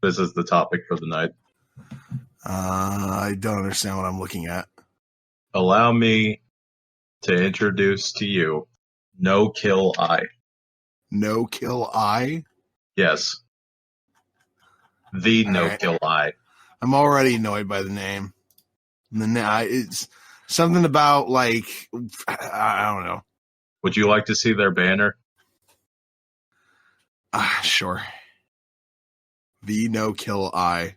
This is the topic for the night. I don't understand what I'm looking at. Allow me to introduce to you No Kill I. No Kill I? Yes. The All No right. Kill I. I'm already annoyed by the name. It's something about, like, I don't know. Would you like to see their banner? Sure. The No Kill I.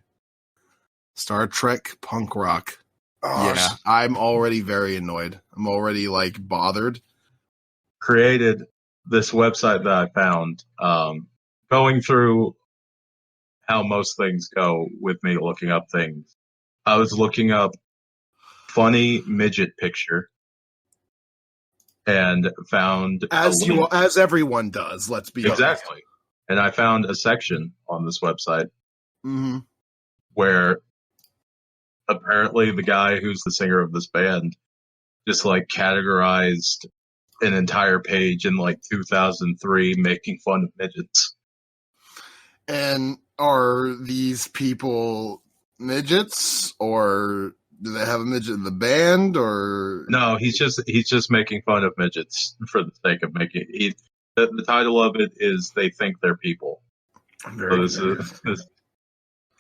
Star Trek punk rock. Yeah, I'm already very annoyed. I'm already, like, bothered. Created this website that I found, going through how most things go with me looking up things. I was looking up funny midget picture and found as everyone does, let's be honest. Exactly. And I found a section on this website where apparently the guy who's the singer of this band just like categorized an entire page in like 2003 making fun of midgets. And are these people midgets, or do they have a midget in the band, or No, he's just making fun of midgets for the sake of making it. The title of it is "They Think They're People."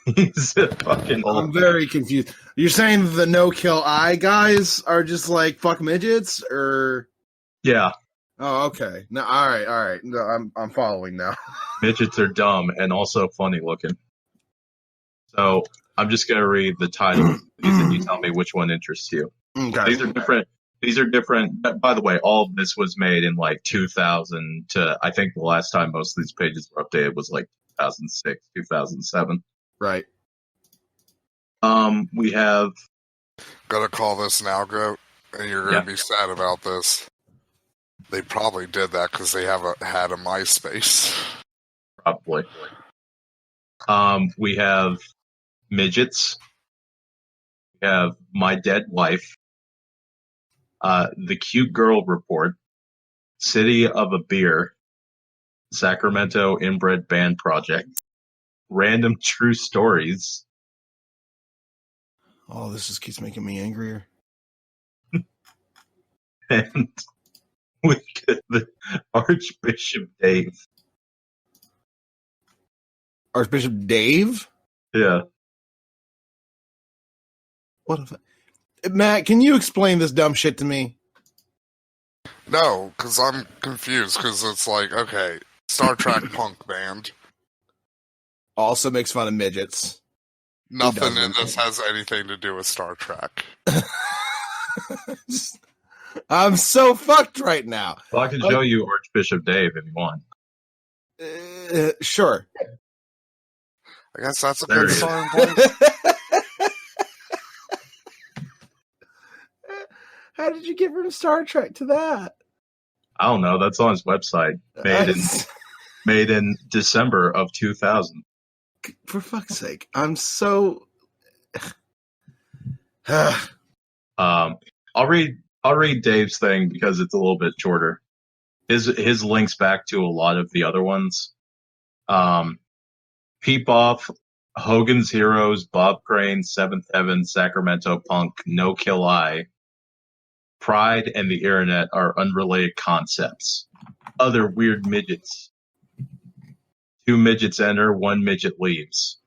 He's a fucking old. I'm very confused. You're saying the No Kill I guys are just like fuck midgets, or Yeah. Oh, okay. No, all right. No, I'm following now. Midgets are dumb and also funny looking. So I'm just gonna read the title of these and you tell me which one interests you. Okay. These are different. By the way, all of this was made in like 2000 to, I think the last time most of these pages were updated was like 2006, 2007. Right. We have. Gotta call this now, Goat, and you're gonna be sad about this. They probably did that because they had a MySpace. Probably. We have midgets. We have My Dead Wife. The Cute Girl Report. City of a Beer. Sacramento Inbred Band Project. Random True Stories. Oh, this just keeps making me angrier. And we get the Archbishop Dave. Archbishop Dave? Yeah. What if Matt, can you explain this dumb shit to me? No, because I'm confused, because it's like, okay, Star Trek punk band. Also makes fun of midgets. Nothing in this has anything to do with Star Trek. I'm so fucked right now. Well, I can show you Archbishop Dave if you want. Sure. I guess that's a good starting point. How did you get from Star Trek to that? I don't know. That's on his website. Made in December of 2000. For fuck's sake. I'm so... I'll read Dave's thing because it's a little bit shorter. His links back to a lot of the other ones. Peep Off, Hogan's Heroes, Bob Crane, Seventh Heaven, Sacramento Punk, No Kill I, Pride, and the Internet are unrelated concepts. Other weird midgets. 2 midgets enter, 1 midget leaves.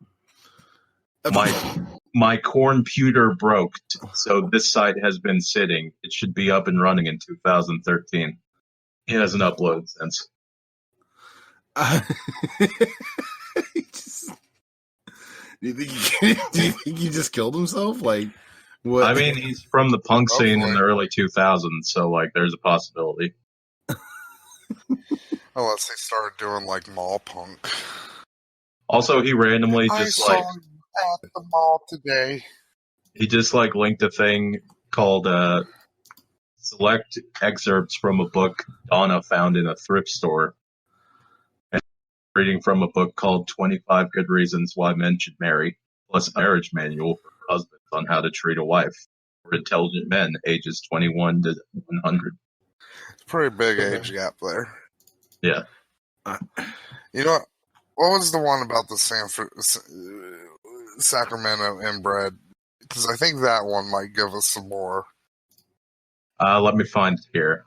My computer broke, so this site has been sitting. It should be up and running in 2013. It hasn't uploaded since. Do you think he just killed himself? Like, what? I mean, he's from the punk scene in the early 2000s, so like, there's a possibility. Unless they started doing like mall punk. Also, he randomly I saw him at the mall today. He just like linked a thing called select excerpts from a book Donna found in a thrift store. And reading from a book called 25 Good Reasons Why Men Should Marry, plus a marriage manual for husbands on how to treat a wife for intelligent men ages 21 to 100. It's a pretty big age gap there. Yeah. You know what? What was the one about the Sacramento inbred? Because I think that one might give us some more. Let me find it here.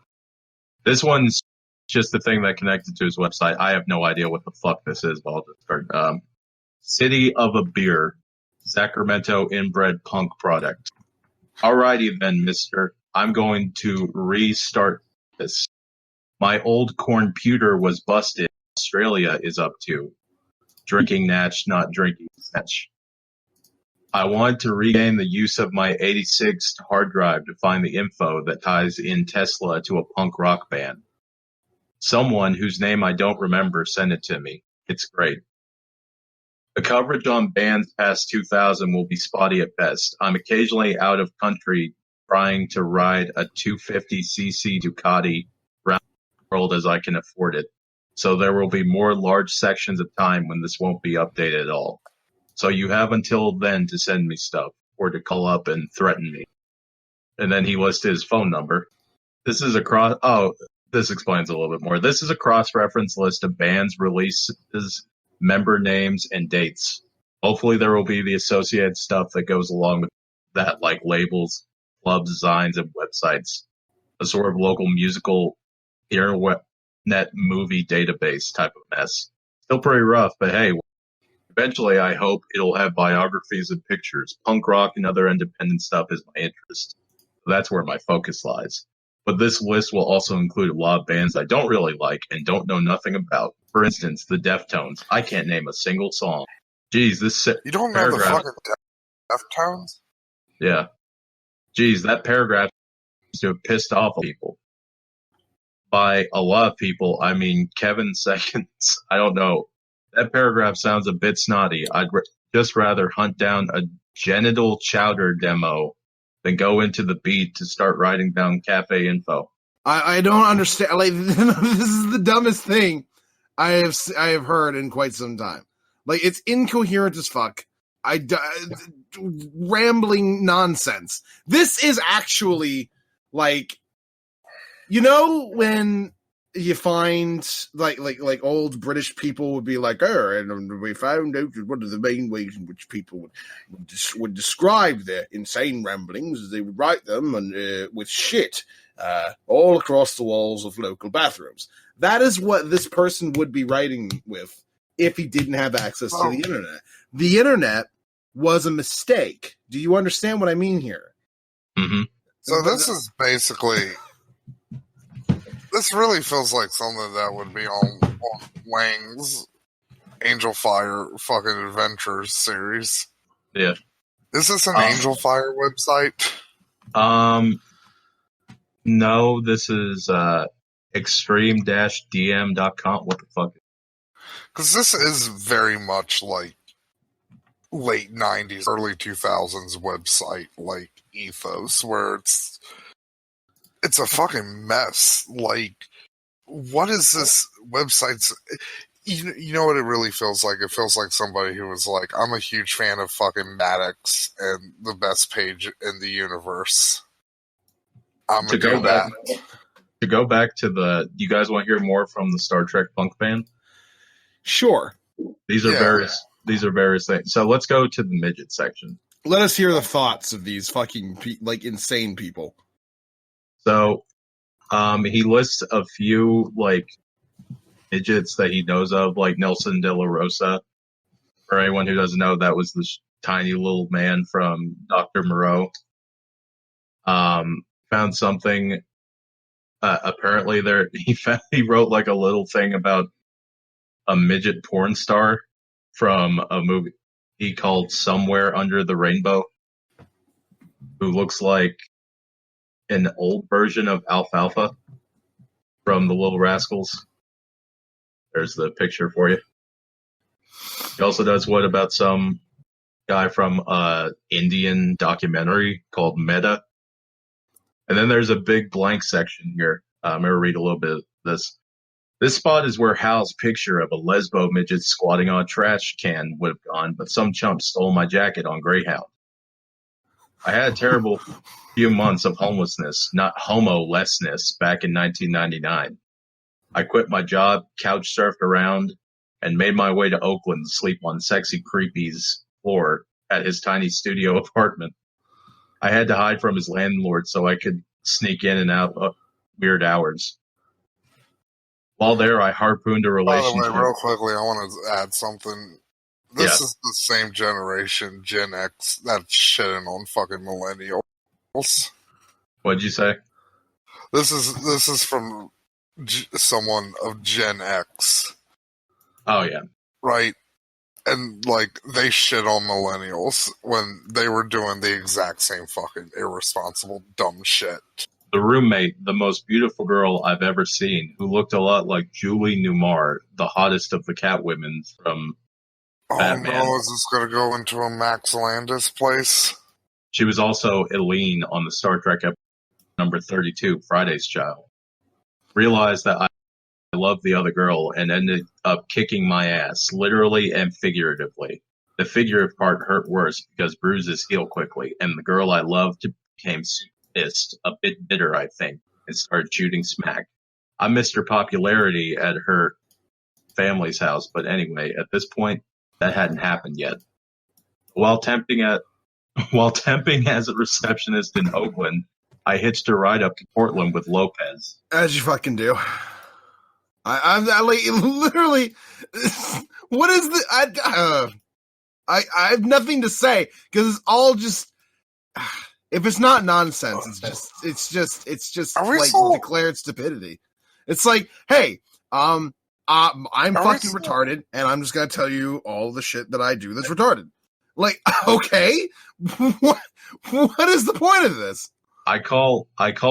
This one's just the thing that connected to his website. I have no idea what the fuck this is, but I'll just start. City of a Beer, Sacramento inbred punk product. Alrighty then, mister. I'm going to restart this. My old computer was busted. Australia is up to. Drinking natch, not drinking snatch. I want to regain the use of my 86 hard drive to find the info that ties in Tesla to a punk rock band. Someone whose name I don't remember sent it to me. It's great. The coverage on bands past 2000 will be spotty at best. I'm occasionally out of country trying to ride a 250cc Ducati around the world as I can afford it. So there will be more large sections of time when this won't be updated at all. So you have until then to send me stuff or to call up and threaten me. And then he listed his phone number. This is this explains a little bit more. This is a cross-reference list of bands, releases, member names, and dates. Hopefully there will be the associated stuff that goes along with that, like labels, clubs, designs, and websites. A sort of local musical internet movie database type of mess. Still pretty rough, but hey, eventually I hope it'll have biographies and pictures. Punk rock and other independent stuff is my interest. So that's where my focus lies. But this list will also include a lot of bands I don't really like and don't know nothing about. For instance, the Deftones. I can't name a single song. Jeez, this You don't know the fucking Deftones? Yeah. Jeez, that paragraph seems to have pissed off people. By a lot of people, I mean Kevin Seconds. I don't know. That paragraph sounds a bit snotty. I'd just rather hunt down a genital chowder demo than go into the beat to start writing down cafe info. I don't understand. Like, this is the dumbest thing I have heard in quite some time. Like, it's incoherent as fuck. Rambling nonsense. This is actually like, you know, when you find like old British people would be like, and we found out one of the main ways in which people would describe their insane ramblings is they would write them with shit all across the walls of local bathrooms. That is what this person would be writing with if he didn't have access to the internet. The internet was a mistake. Do you understand what I mean here? Mm-hmm. So this is basically... This really feels like something that would be on Wang's Angel Fire fucking Adventures series. Yeah. Is this an Angel Fire website? No, this is extreme-dm.com. What the fuck? Because this is very much like late 90s, early 2000s website like ethos, where it's a fucking mess. Like, what is this website's... You know what it really feels like? It feels like somebody who was like, I'm a huge fan of fucking Maddox and the best page in the universe. I'm going to do that. To go back to the... You guys want to hear more from the Star Trek punk band? Sure. These are various things. So let's go to the midget section. Let us hear the thoughts of these fucking insane people. So, he lists a few, like, midgets that he knows of, like Nelson De La Rosa. For anyone who doesn't know, that was the tiny little man from Dr. Moreau. Found something, apparently he wrote, like, a little thing about a midget porn star from a movie he called Somewhere Under the Rainbow, who looks like an old version of Alfalfa from the Little Rascals. There's the picture for you. He also does what about some guy from Indian documentary called Meta. And then there's a big blank section here. I'm going to read a little bit of this. This spot is where Hal's picture of a lesbo midget squatting on a trash can would have gone, but some chump stole my jacket on Greyhound. I had a terrible few months of homelessness, not homo-lessness, back in 1999. I quit my job, couch surfed around, and made my way to Oakland to sleep on Sexy Creepy's floor at his tiny studio apartment. I had to hide from his landlord so I could sneak in and out of weird hours. While there, I harpooned a By the relationship. way, real quickly, I want to add something. This is the same generation, Gen X, that's shitting on fucking millennials. What'd you say? This is from someone of Gen X, Oh, yeah. right? And like they shit on millennials when they were doing the exact same fucking irresponsible dumb shit. The roommate, the most beautiful girl I've ever seen, who looked a lot like Julie Newmar, the hottest of the Catwomen from Batman. Oh no, is this going to go into a Max Landis place? She was also Eileen on the Star Trek episode number 32, Friday's Child. Realized that I loved the other girl and ended up kicking my ass, literally and figuratively. The figurative part hurt worse because bruises heal quickly, and the girl I loved became pissed, a bit bitter, I think, and started shooting smack. I missed her popularity at her family's house, but anyway, at this point, that hadn't happened yet. While temping as a receptionist in Oakland, I hitched a ride up to Portland with Lopez. As you fucking do. I like literally. What is the? I have nothing to say because it's all just. If it's not nonsense, it's just like declared stupidity. It's like, hey, I'm fucking retarded, and I'm just gonna tell you all the shit that I do that's retarded. Like, okay, what is the point of this? I call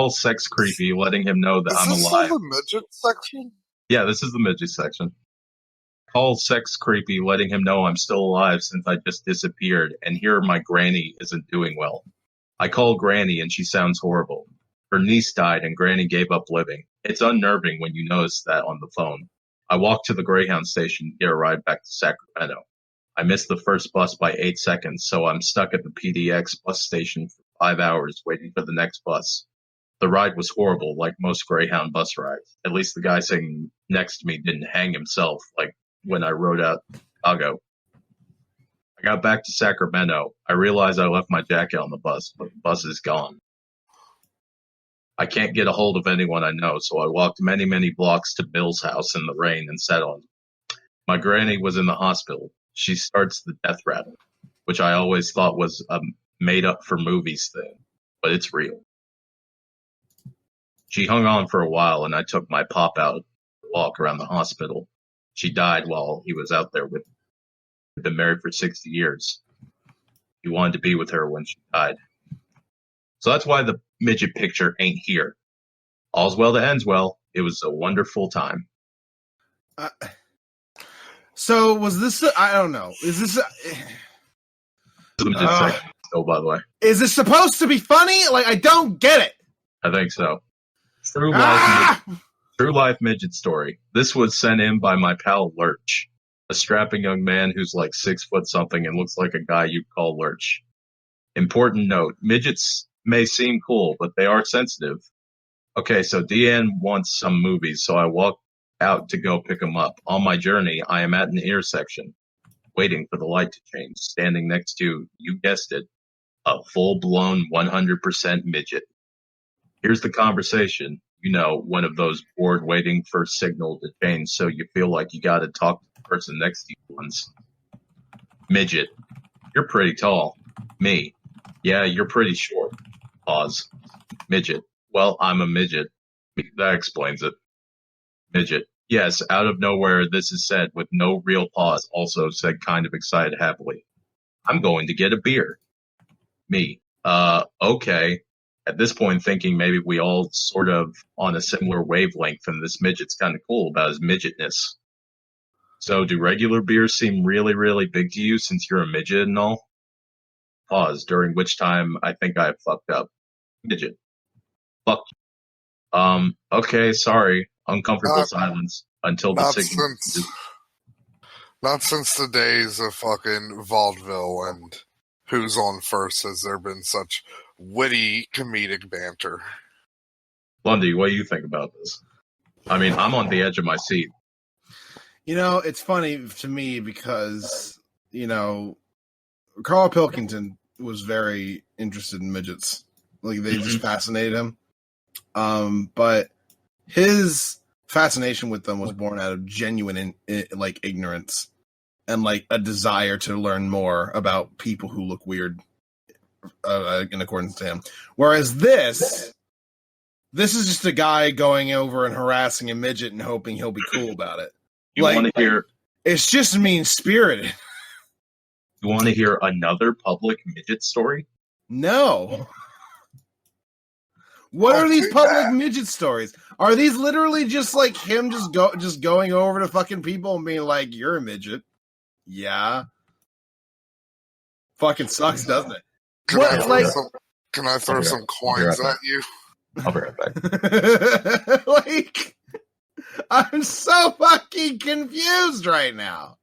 Sex Creepy, letting him know that I'm alive. Is this the midget section? Yeah, this is the midget section. Call Sex Creepy, letting him know I'm still alive since I just disappeared, and here my granny isn't doing well. I call Granny, and she sounds horrible. Her niece died, and Granny gave up living. It's unnerving when you notice that on the phone. I walk to the Greyhound station to get a ride back to Sacramento. I missed the first bus by 8 seconds, so I'm stuck at the PDX bus station for 5 hours waiting for the next bus. The ride was horrible, like most Greyhound bus rides. At least the guy sitting next to me didn't hang himself, like when I rode out to Chicago. I got back to Sacramento. I realized I left my jacket on the bus, but the bus is gone. I can't get a hold of anyone I know, so I walked many, many blocks to Bill's house in the rain and sat on it. My granny was in the hospital. She starts the death rattle, which I always thought was a made-up-for-movies thing, but it's real. She hung on for a while, and I took my pop out to walk around the hospital. She died while he was out there with me. They'd been married for 60 years. He wanted to be with her when she died. So that's why the midget picture ain't here. All's well that ends well. It was a wonderful time. So was this? I don't know. Is this? The midget section still, by the way. Is this supposed to be funny? Like, I don't get it. I think so. True life midget story. This was sent in by my pal Lurch, a strapping young man who's like 6 foot something and looks like a guy you'd call Lurch. Important note: midgets may seem cool, but they are sensitive. Okay, so Deanne wants some movies, so I walk out to go pick them up. On my journey, I am at an intersection, waiting for the light to change, standing next to, you guessed it, a full-blown 100% midget. Here's the conversation. You know, one of those bored waiting for a signal to change, so you feel like you gotta talk to the person next to you once. Midget. You're pretty tall. Me. Yeah, you're pretty short. Pause. Midget. Well, I'm a midget. That explains it. Midget. Yes, out of nowhere, this is said with no real pause, also said kind of excited happily. I'm going to get a beer. Me. Okay. At this point, thinking maybe we all sort of on a similar wavelength, and this midget's kind of cool about his midgetness. So, do regular beers seem really, really big to you since you're a midget and all? Pause, during which time I think I fucked up. Midget. Fuck. Okay, sorry. Uncomfortable silence until the signal. Not since the days of fucking vaudeville and Who's on First has there been such witty comedic banter. Lundy, what do you think about this? I mean, I'm on the edge of my seat. It's funny to me because, Carl Pilkington was very interested in midgets. Like, they just fascinated him. But his fascination with them was born out of genuine, ignorance and, a desire to learn more about people who look weird, in accordance to him. Whereas this is just a guy going over and harassing a midget and hoping he'll be cool about it. You want to hear? It's just mean-spirited. You want to hear another public midget story? No. What are these public midget stories? Are these literally just like him just going over to fucking people and being like, "You're a midget"? Yeah. Fucking sucks, doesn't it? Can I throw some coins at you? I'll be right back. I'm so fucking confused right now.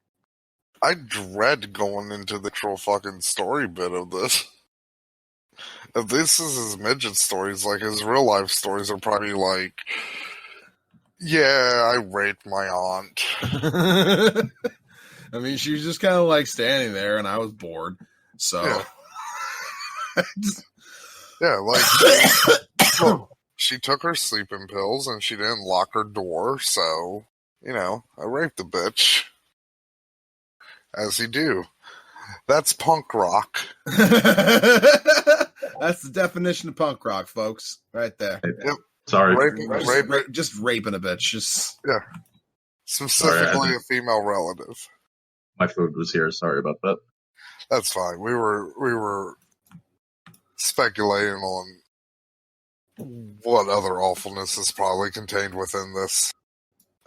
I dread going into the actual fucking story bit of this. If this is his midget stories, his real life stories are probably like, yeah, I raped my aunt. I mean, she was just kind of standing there and I was bored. So. Yeah, she took her sleeping pills and she didn't lock her door, so, I raped the bitch. As you do. That's punk rock. That's the definition of punk rock, folks. Right there. Yep. Sorry. Just raping a bitch. Specifically a female relative. My food was here. Sorry about that. That's fine. We were speculating on what other awfulness is probably contained within this.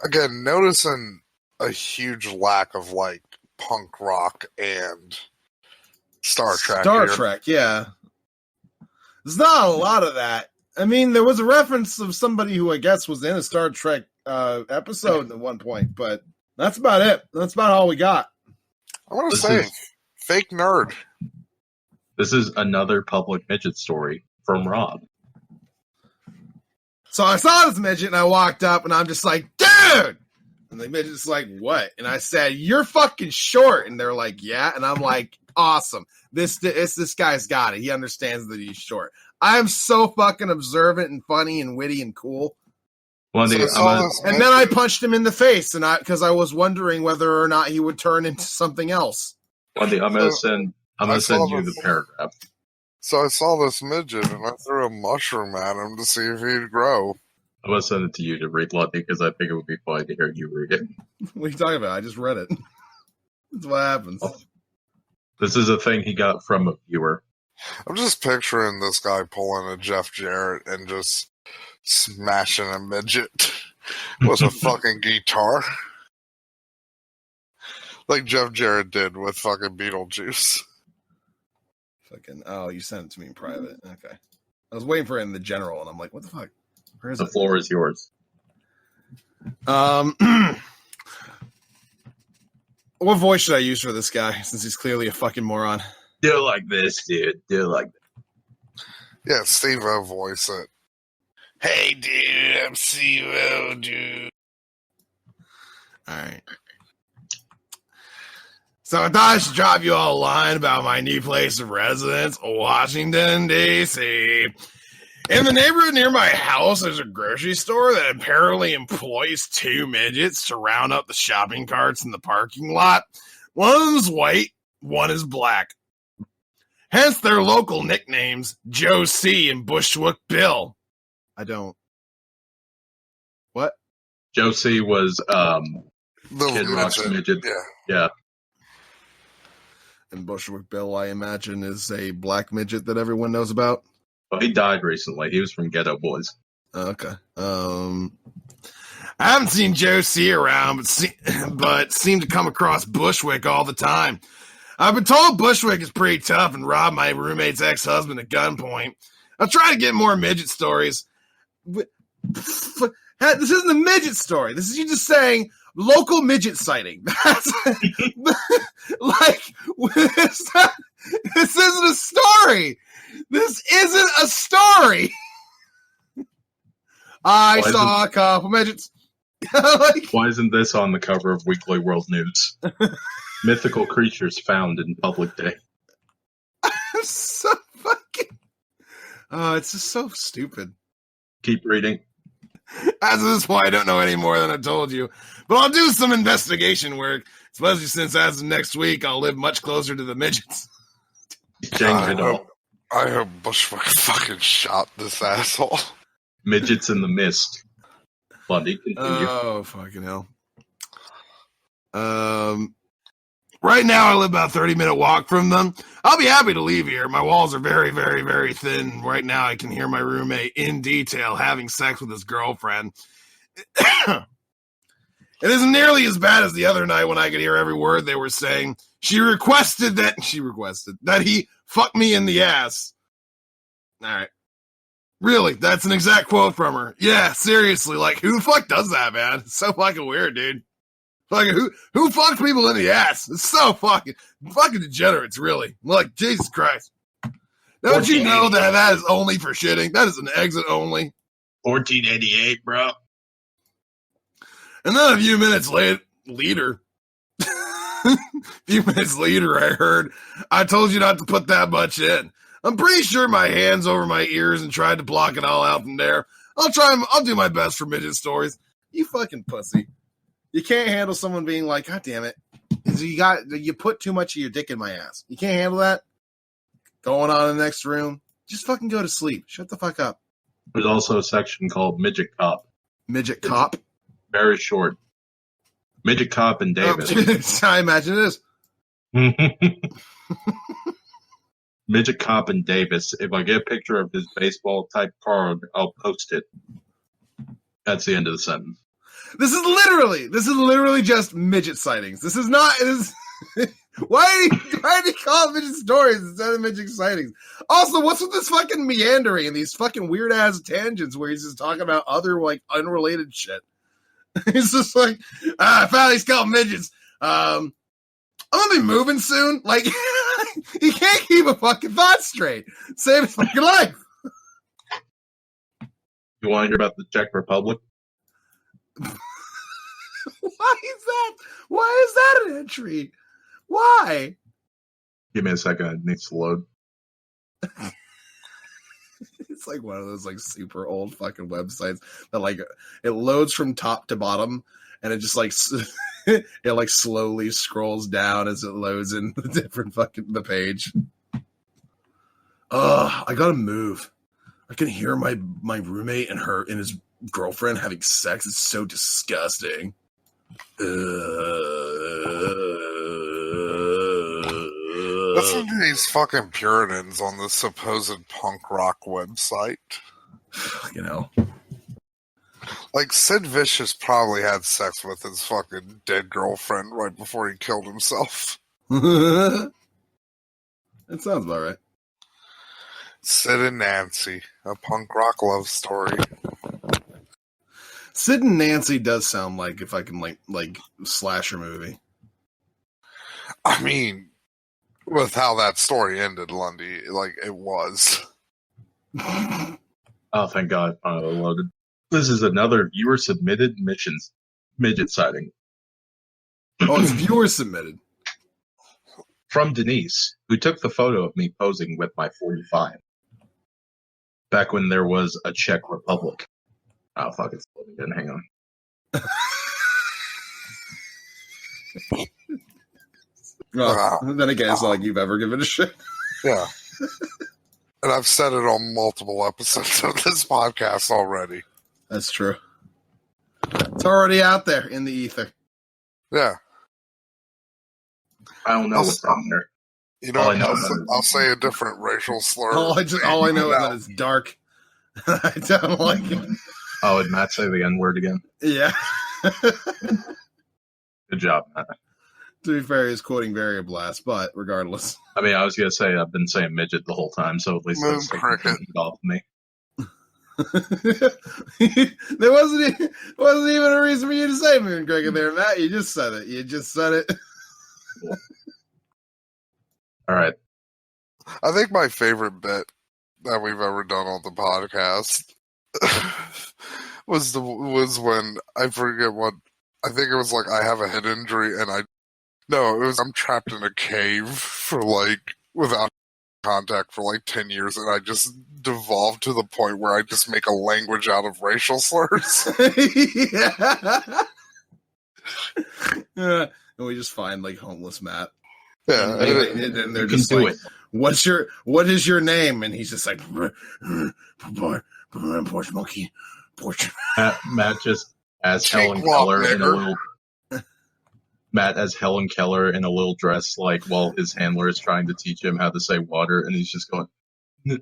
Again, noticing a huge lack of punk rock and Star Trek. Trek, yeah. There's not a lot of that. I mean, there was a reference of somebody who I guess was in a Star Trek episode at one point, but that's about it. That's about all we got. I want to say, fake nerd. This is another public midget story from Rob. So I saw this midget and I walked up and I'm just like, dude! And the midget's like, what? And I said, you're fucking short. And they're like, yeah. And I'm like, awesome. This guy's got it. He understands that he's short. I'm so fucking observant and funny and witty and cool. And then I punched him in the face because I was wondering whether or not he would turn into something else. I'm gonna send you the paragraph. So I saw this midget and I threw a mushroom at him to see if he'd grow. I'm gonna send it to you to read, Ludney, because I think it would be funny to hear you read it. What are you talking about? I just read it. That's what happens. This is a thing he got from a viewer. I'm just picturing this guy pulling a Jeff Jarrett and just smashing a midget with a fucking guitar. Like Jeff Jarrett did with fucking Beetlejuice. You sent it to me in private. Okay. I was waiting for it in the general, and I'm like, what the fuck? Where is it? The floor is yours. What voice should I use for this guy, since he's clearly a fucking moron? Do it like this, dude. Do it like that. Yeah, Steve-O voice it. Hey, dude, I'm Steve-O, dude. All right. So I thought I should drop you all a line about my new place of residence, Washington, D.C. In the neighborhood near my house, there's a grocery store that apparently employs 2 midgets to round up the shopping carts in the parking lot. One of them's white, one is black. Hence their local nicknames, Joe C. and Bushwick Bill. I don't. What? Joe C. was Kid Rock's midget. Yeah. And Bushwick Bill, I imagine, is a black midget that everyone knows about. Well, he died recently. He was from Ghetto Boys. Okay. I haven't seen Joe C. around, but seem to come across Bushwick all the time. I've been told Bushwick is pretty tough and robbed my roommate's ex-husband at gunpoint. I'll try to get more midget stories. This isn't a midget story. This is you just saying local midget sighting. That's this isn't a story. This isn't a story. I saw a couple midgets Like, Why isn't this on the cover of Weekly World News? Mythical creatures found in public day. so fucking. Oh, it's just so stupid. Keep reading. As of this point, I don't know any more than I told you, but I'll do some investigation work, especially since as of next week, I'll live much closer to the midgets. Change it all. I hope Bushwick fucking shot this asshole. Midgets in the mist. Bundy, continue. Oh, fucking hell. Right now, I live about a 30-minute walk from them. I'll be happy to leave here. My walls are very, very, very thin. Right now, I can hear my roommate in detail having sex with his girlfriend. It isn't nearly as bad as the other night when I could hear every word they were saying. She requested that he fuck me in the ass. All right. Really, that's an exact quote from her. Yeah, seriously, like, who the fuck does that, man? It's so fucking weird, dude. Like, who fucks people in the ass? It's so fucking degenerates, really. Like, Jesus Christ. Don't you know that is only for shitting? That is an exit only. 1488, bro. And then a few minutes later, I heard, I told you not to put that much in. I'm pretty sure my hand's over my ears and tried to block it all out from there. I'll do my best for midget stories. You fucking pussy. You can't handle someone being like, God damn it. You put too much of your dick in my ass. You can't handle that? Going on in the next room. Just fucking go to sleep. Shut the fuck up. There's also a section called Midget Cop. Midget Cop? Very short. Midget Cop and Davis. I imagine it is. Midget Cop and Davis. If I get a picture of his baseball type card, I'll post it. That's the end of the sentence. This is literally just midget sightings. This is not. Why do you call it midget stories instead of midget sightings? Also, what's with this fucking meandering and these fucking weird ass tangents where he's just talking about other like unrelated shit? He's just like, I found these couple midgets. I'm gonna be moving soon. Like, he can't keep a fucking thought straight. Save his fucking life. You want to hear about the Czech Republic? Why is that an entry? Why? Give me a second. It needs to load. It's like one of those like super old fucking websites that like it loads from top to bottom and it just like it like slowly scrolls down as it loads in the different fucking the page. I gotta move. I can hear my roommate and his girlfriend having sex. It's so disgusting. Listen to these fucking Puritans on the supposed punk rock website. You know. Like, Sid Vicious probably had sex with his fucking dead girlfriend right before he killed himself. That sounds about right. Sid and Nancy, a punk rock love story. Sid and Nancy does sound like if I can like slasher movie. I mean, with how that story ended, Lundy, like it was. Oh, thank God. Finally loaded. This is another viewer submitted midget sighting. Oh, it's viewer submitted. From Denise, who took the photo of me posing with my 45. Back when there was a Czech Republic. Oh, fuck, it's loading again. Hang on. Well, then again, it's not like you've ever given a shit. Yeah. And I've said it on multiple episodes of this podcast already. That's true. It's already out there in the ether. Yeah. I don't know what's on there. You know, I'll say a different racial slur. All I know is that it's dark. I don't like it. Oh, did Matt say the N-word again? Yeah. Good job, Matt. To be fair, he's quoting Variablast, but regardless. I mean, I was going to say I've been saying midget the whole time, so at least that's taking the heat off me. There wasn't even a reason for you to say Moon Cricket there, Matt. You just said it. All right. I think my favorite bit that we've ever done on the podcast was when I forget what I think it was like I have a head injury and I'm trapped in a cave for like without contact for like 10 years and I just devolved to the point where I just make a language out of racial slurs. And we just find like homeless Matt. Yeah, and they're just like, what is your name? And he's just like, porch monkey, porch. Matt just as Helen Keller in a little. Matt as Helen Keller in a little dress, like while his handler is trying to teach him how to say water, and he's just going. It'd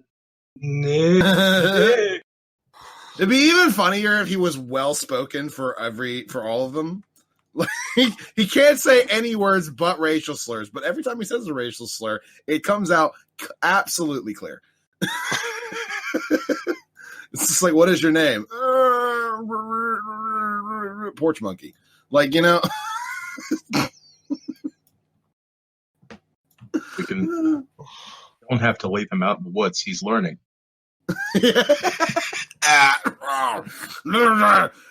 be even funnier if he was well spoken for all of them. Like, he can't say any words but racial slurs, but every time he says a racial slur, it comes out absolutely clear. It's just like, what is your name? Porch monkey. Like, you know. We don't have to leave him out in the woods. He's learning.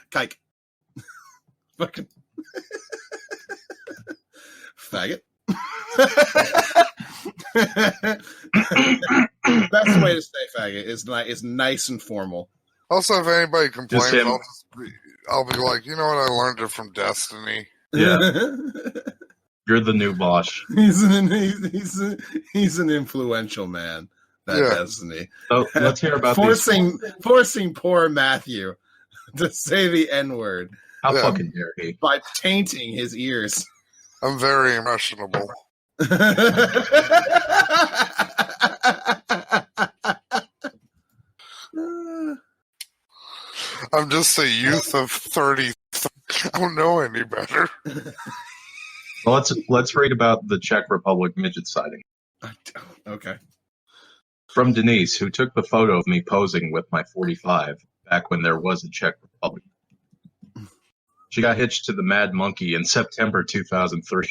Kike. Fucking faggot. Best way to say faggot is nice and formal. Also, if anybody complains, I'll be like, you know what? I learned it from Destiny. Yeah, you're the new Bosch. He's an influential man. Destiny. So let's hear about forcing poor Matthew to say the N-word. How fucking dare he? By tainting his ears. I'm very impressionable. I'm just a youth of 30. I don't know any better. Well, let's read about the Czech Republic midget sighting. Okay. From Denise, who took the photo of me posing with my 45 back when there was a Czech Republic. She got hitched to the Mad Monkey in September 2003.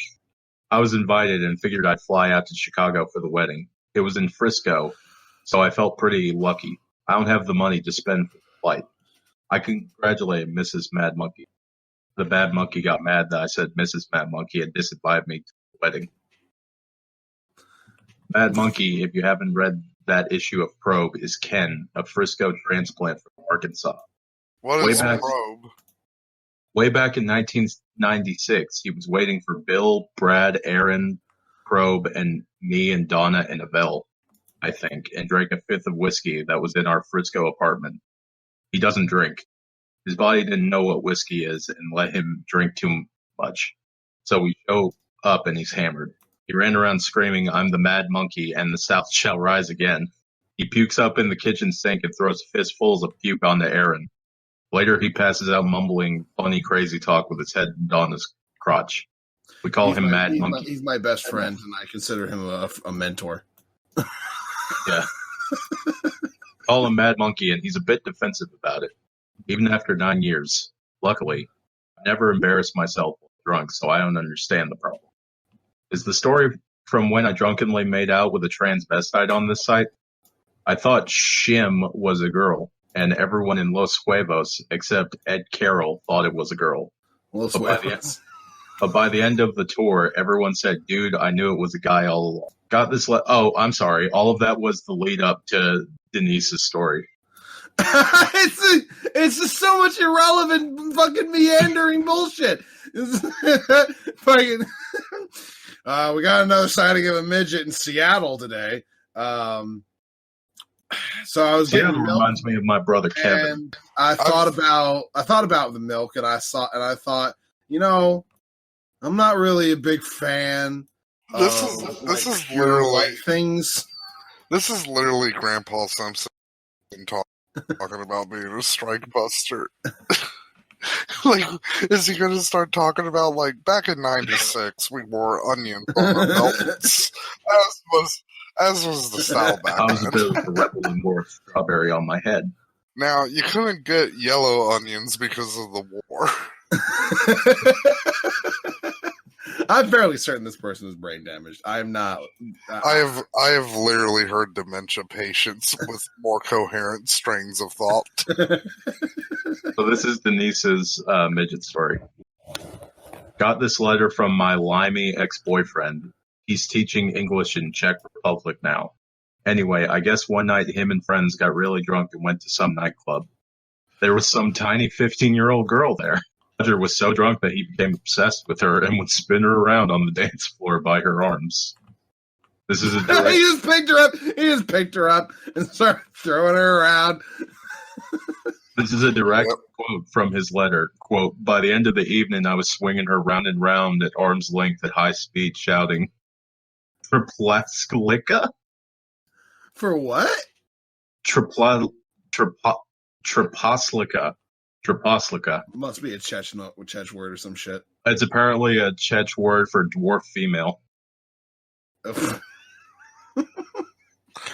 I was invited and figured I'd fly out to Chicago for the wedding. It was in Frisco, so I felt pretty lucky. I don't have the money to spend for the flight. I congratulated Mrs. Mad Monkey. The Mad Monkey got mad that I said Mrs. Mad Monkey and disinvited me to the wedding. Mad Monkey, if you haven't read that issue of Probe, is Ken, a Frisco transplant from Arkansas. What is Probe? Way back in 1996, he was waiting for Bill, Brad, Aaron, Probe, and me and Donna and Abel, I think, and drank a fifth of whiskey that was in our Frisco apartment. He doesn't drink. His body didn't know what whiskey is and let him drink too much. So we show up and he's hammered. He ran around screaming, "I'm the Mad Monkey and the South shall rise again." He pukes up in the kitchen sink and throws fistfuls of puke onto Aaron. Later, he passes out mumbling funny, crazy talk with his head in Donna's crotch. We call him Mad Monkey. He's my best friend, and I consider him a mentor. Yeah. Call him Mad Monkey, and he's a bit defensive about it, even after 9 years. Luckily, I never embarrassed myself while drunk, so I don't understand the problem. Is the story from when I drunkenly made out with a transvestite on this site? I thought Shim was a girl, and everyone in Los Huevos, except Ed Carroll, thought it was a girl. Los Huevos. But by the end of the tour, everyone said, "Dude, I knew it was a guy all along." Got this? Oh, I'm sorry. All of that was the lead up to Denise's story. It's just so much irrelevant, fucking meandering bullshit. Fucking. We got another sighting of a midget in Seattle today. So I was getting milk, reminds me of my brother Kevin. And I thought about the milk, and I thought, you know, I'm not really a big fan. This is literally things. This is literally Grandpa Simpson talking about being a strike buster. Like, is he going to start talking about, like, back in '96, we wore onions on our belts, as was the style back then. I was a bit of a rebel and wore strawberry on my head. Now, you couldn't get yellow onions because of the war. I'm fairly certain this person is brain damaged. I'm not. I have literally heard dementia patients with more coherent strings of thought. So this is Denise's midget story. Got this letter from my limey ex-boyfriend. He's teaching English in Czech Republic now. Anyway, I guess one night him and friends got really drunk and went to some nightclub. There was some tiny 15-year-old girl there. Roger was so drunk that he became obsessed with her and would spin her around on the dance floor by her arms. This is a direct... He just picked her up and started throwing her around. This is a direct quote from his letter. Quote, by the end of the evening, I was swinging her round and round at arm's length at high speed, shouting, Triplasklika? For what? Triposlika. Must be a Czech word or some shit. It's apparently a Czech word for dwarf female.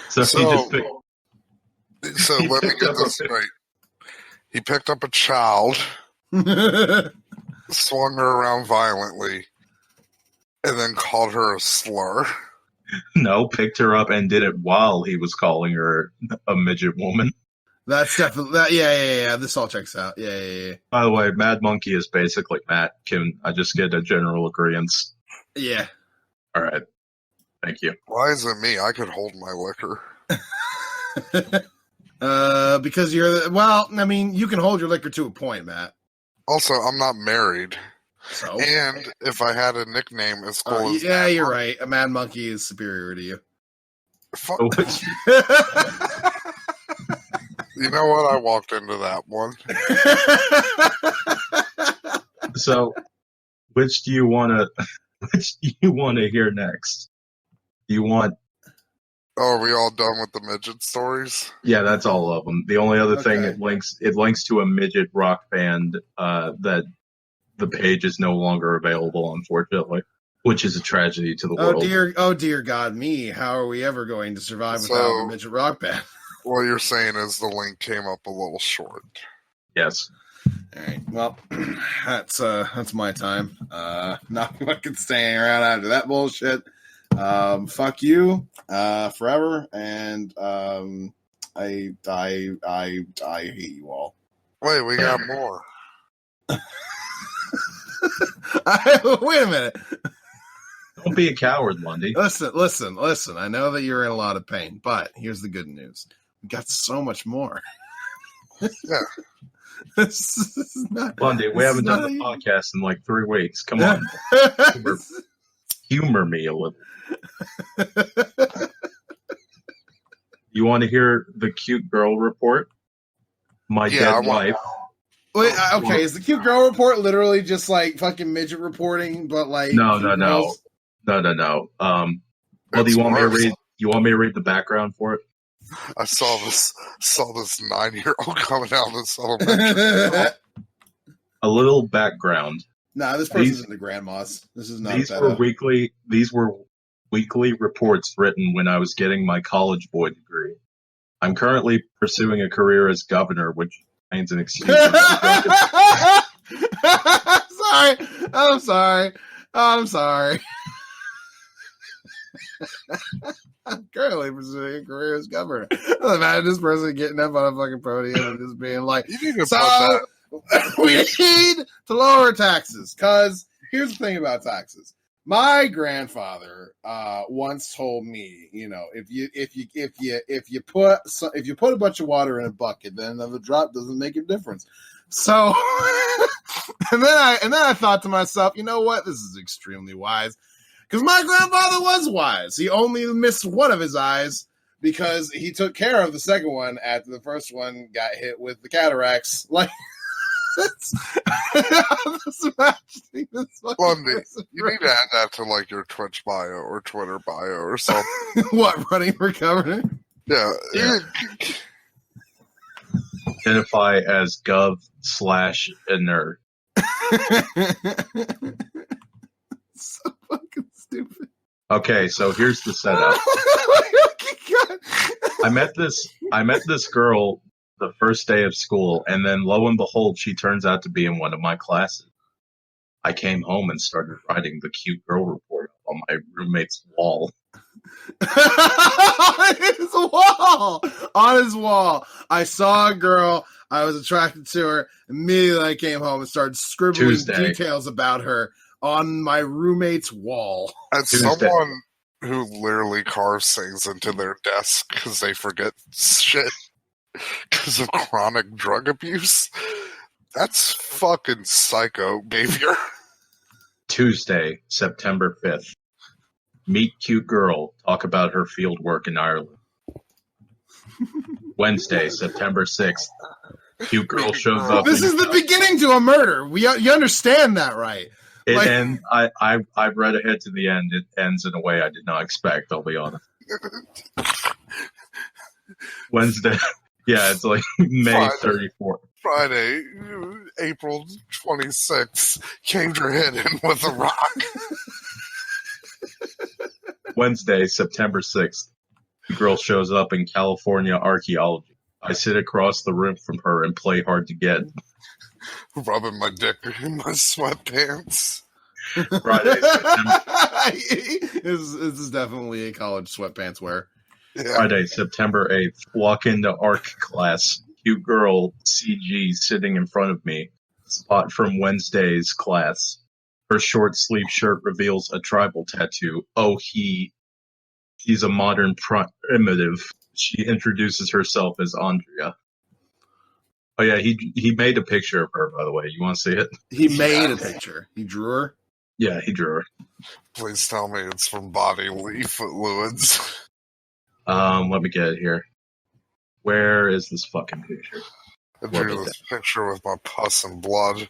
So he just picked... So let me get this straight. He picked up a child, swung her around violently, and then called her a slur. No, picked her up and did it while he was calling her a midget woman. That's definitely that. Yeah. This all checks out. Yeah. By the way, Mad Monkey is basically Matt. Can I just get a general agreement? Yeah. All right. Thank you. Why is it me? I could hold my liquor. Because you can hold your liquor to a point, Matt. Also, I'm not married. So, and if I had a nickname as cool as yeah, you're right. A Mad Monkey is superior to you. Fuck. You know what? I walked into that one. So, which do you want to hear next? You want? Oh, are we all done with the midget stories? Yeah, that's all of them. The only other thing it links to a midget rock band that the page is no longer available, unfortunately, which is a tragedy to the world. Oh dear God, me! How are we ever going to survive without a midget rock band? What you're saying is the link came up a little short. Yes. All right. Well, that's my time. Not fucking staying around after that bullshit. Fuck you, forever, and I hate you all. Wait, we got more. Wait a minute. Don't be a coward, Lundy. Listen. I know that you're in a lot of pain, but here's the good news. We got so much more. Yeah. This is not, Lundy, we haven't done the podcast in like 3 weeks. Come on. Humor me a little. You want to hear the cute girl report? My dead wife. Wait, okay, is the cute girl report literally just like fucking midget reporting, but like No. Well, do you want me to read? You want me to read the background for it? I saw this 9-year-old coming out of this elementary. A little background. Nah, this person's into grandmas. This is not. These were weekly reports written when I was getting my college boy degree. I'm currently pursuing a career as governor, which remains an excuse. I'm sorry. I'm currently pursuing a career as governor. Imagine this person getting up on a fucking podium and just being like, we need to lower taxes. Because here's the thing about taxes. My grandfather once told me, if you put a bunch of water in a bucket, then the drop doesn't make a difference. So, and then I thought to myself, you know what? This is extremely wise. Because my grandfather was wise. He only missed one of his eyes because he took care of the second one after the first one got hit with the cataracts. Like, Lundy, you need to add that to like your Twitch bio or Twitter bio or something. What, running for governor? Yeah. Identify as gov/a nerd. So fucking stupid. Okay, so here's the setup. I met this girl the first day of school, and then lo and behold, she turns out to be in one of my classes. I came home and started writing the cute girl report on my roommate's wall. On his wall. I saw a girl. I was attracted to her. Immediately I came home and started scribbling details about her on my roommate's wall. As someone who literally carves things into their desk because they forget shit because of chronic drug abuse, that's fucking psycho behavior. Tuesday, September 5th. Meet cute girl. Talk about her field work in Ireland. Wednesday, September 6th. Cute girl shows up. This is the beginning to a murder. You understand that, right? I've read ahead to the end. It ends in a way I did not expect, I'll be honest. Wednesday. Yeah, it's like May 34th. Friday, April 26th, caved her head in with a rock. Wednesday, September 6th. The girl shows up in California archaeology. I sit across the room from her and play hard to get. Rubbing my dick in my sweatpants. Friday, this is definitely a college sweatpants wear. Yeah. Friday, September 8th. Walk into ARC class. Cute girl, CG, sitting in front of me. Spot from Wednesday's class. Her short sleeve shirt reveals a tribal tattoo. Oh, he's a modern primitive. She introduces herself as Andrea. Oh yeah, he made a picture of her, by the way. You want to see it? He made a picture. He drew her? Yeah, he drew her. Please tell me it's from bodily fluids. Let me get it here. Where is this fucking picture? I drew this picture with my pus and blood.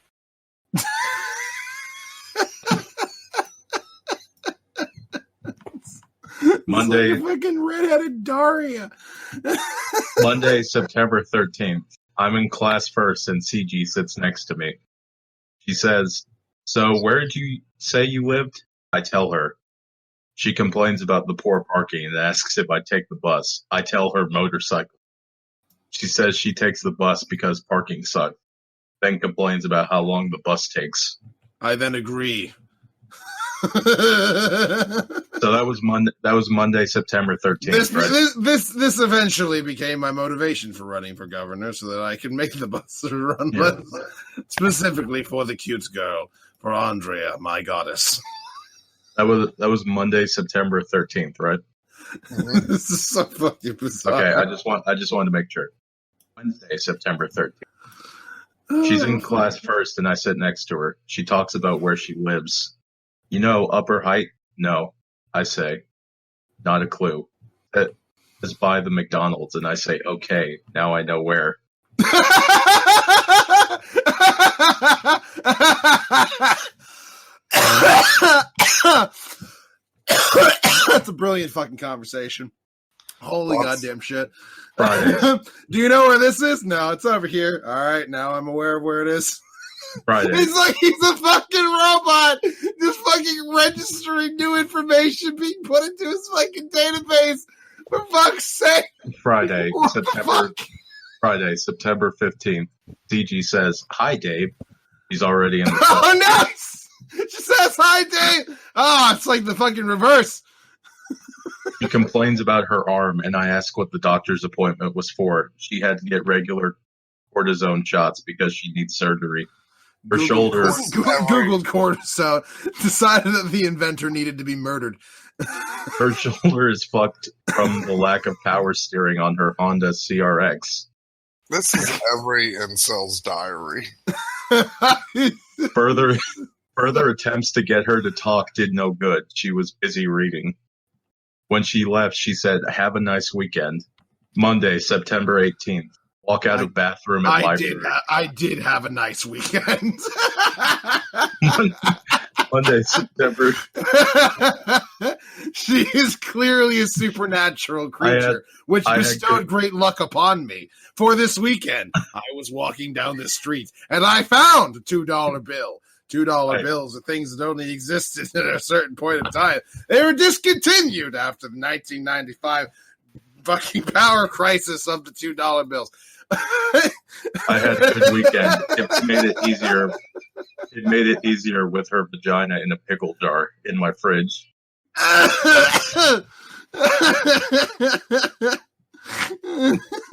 Monday, like fucking redheaded Daria. Monday, September 13th. I'm in class first, and CG sits next to me. She says, "So, where did you say you lived?" I tell her. She complains about the poor parking and asks if I take the bus. I tell her motorcycle. She says she takes the bus because parking sucks. Then complains about how long the bus takes. I then agree. So that was Monday, September 13th. This eventually became my motivation for running for governor, so that I could make the bus run specifically for the cute girl, for Andrea, my goddess. That was Monday, September 13th, right? This is so fucking bizarre. Okay, I just wanted to make sure. Wednesday, September 13th. She's in class first, and I sit next to her. She talks about where she lives. You know, Upper Height? No, I say. Not a clue. It's by the McDonald's, and I say, okay, now I know where. That's a brilliant fucking conversation. Holy goddamn shit. Friday. Do you know where this is? No, it's over here. All right, now I'm aware of where it is. Friday. It's like he's a fucking robot, just fucking registering new information being put into his fucking database. For fuck's sake. Friday, September 15th. CG says, "Hi, Dave." He's already in the call. Oh, nice! She says, "Hi, Dave." Oh, it's like the fucking reverse. She complains about her arm, and I ask what the doctor's appointment was for. She had to get regular cortisone shots because she needs surgery. Her shoulder. Googled cortisone, decided that the inventor needed to be murdered. Her shoulder is fucked from the lack of power steering on her Honda CRX. This is every incel's diary. Further attempts to get her to talk did no good. She was busy reading. When she left, she said, "Have a nice weekend." Monday, September 18th. Walk out of bathroom at library. I did have a nice weekend. Monday, September. She is clearly a supernatural creature, which bestowed great luck upon me. For this weekend, I was walking down the street, and I found a $2 bill. $2 bills are things that only existed at a certain point in time. They were discontinued after the 1995 fucking power crisis of the $2 bills. I had a good weekend. It made it easier. It made it easier with her vagina in a pickle jar in my fridge.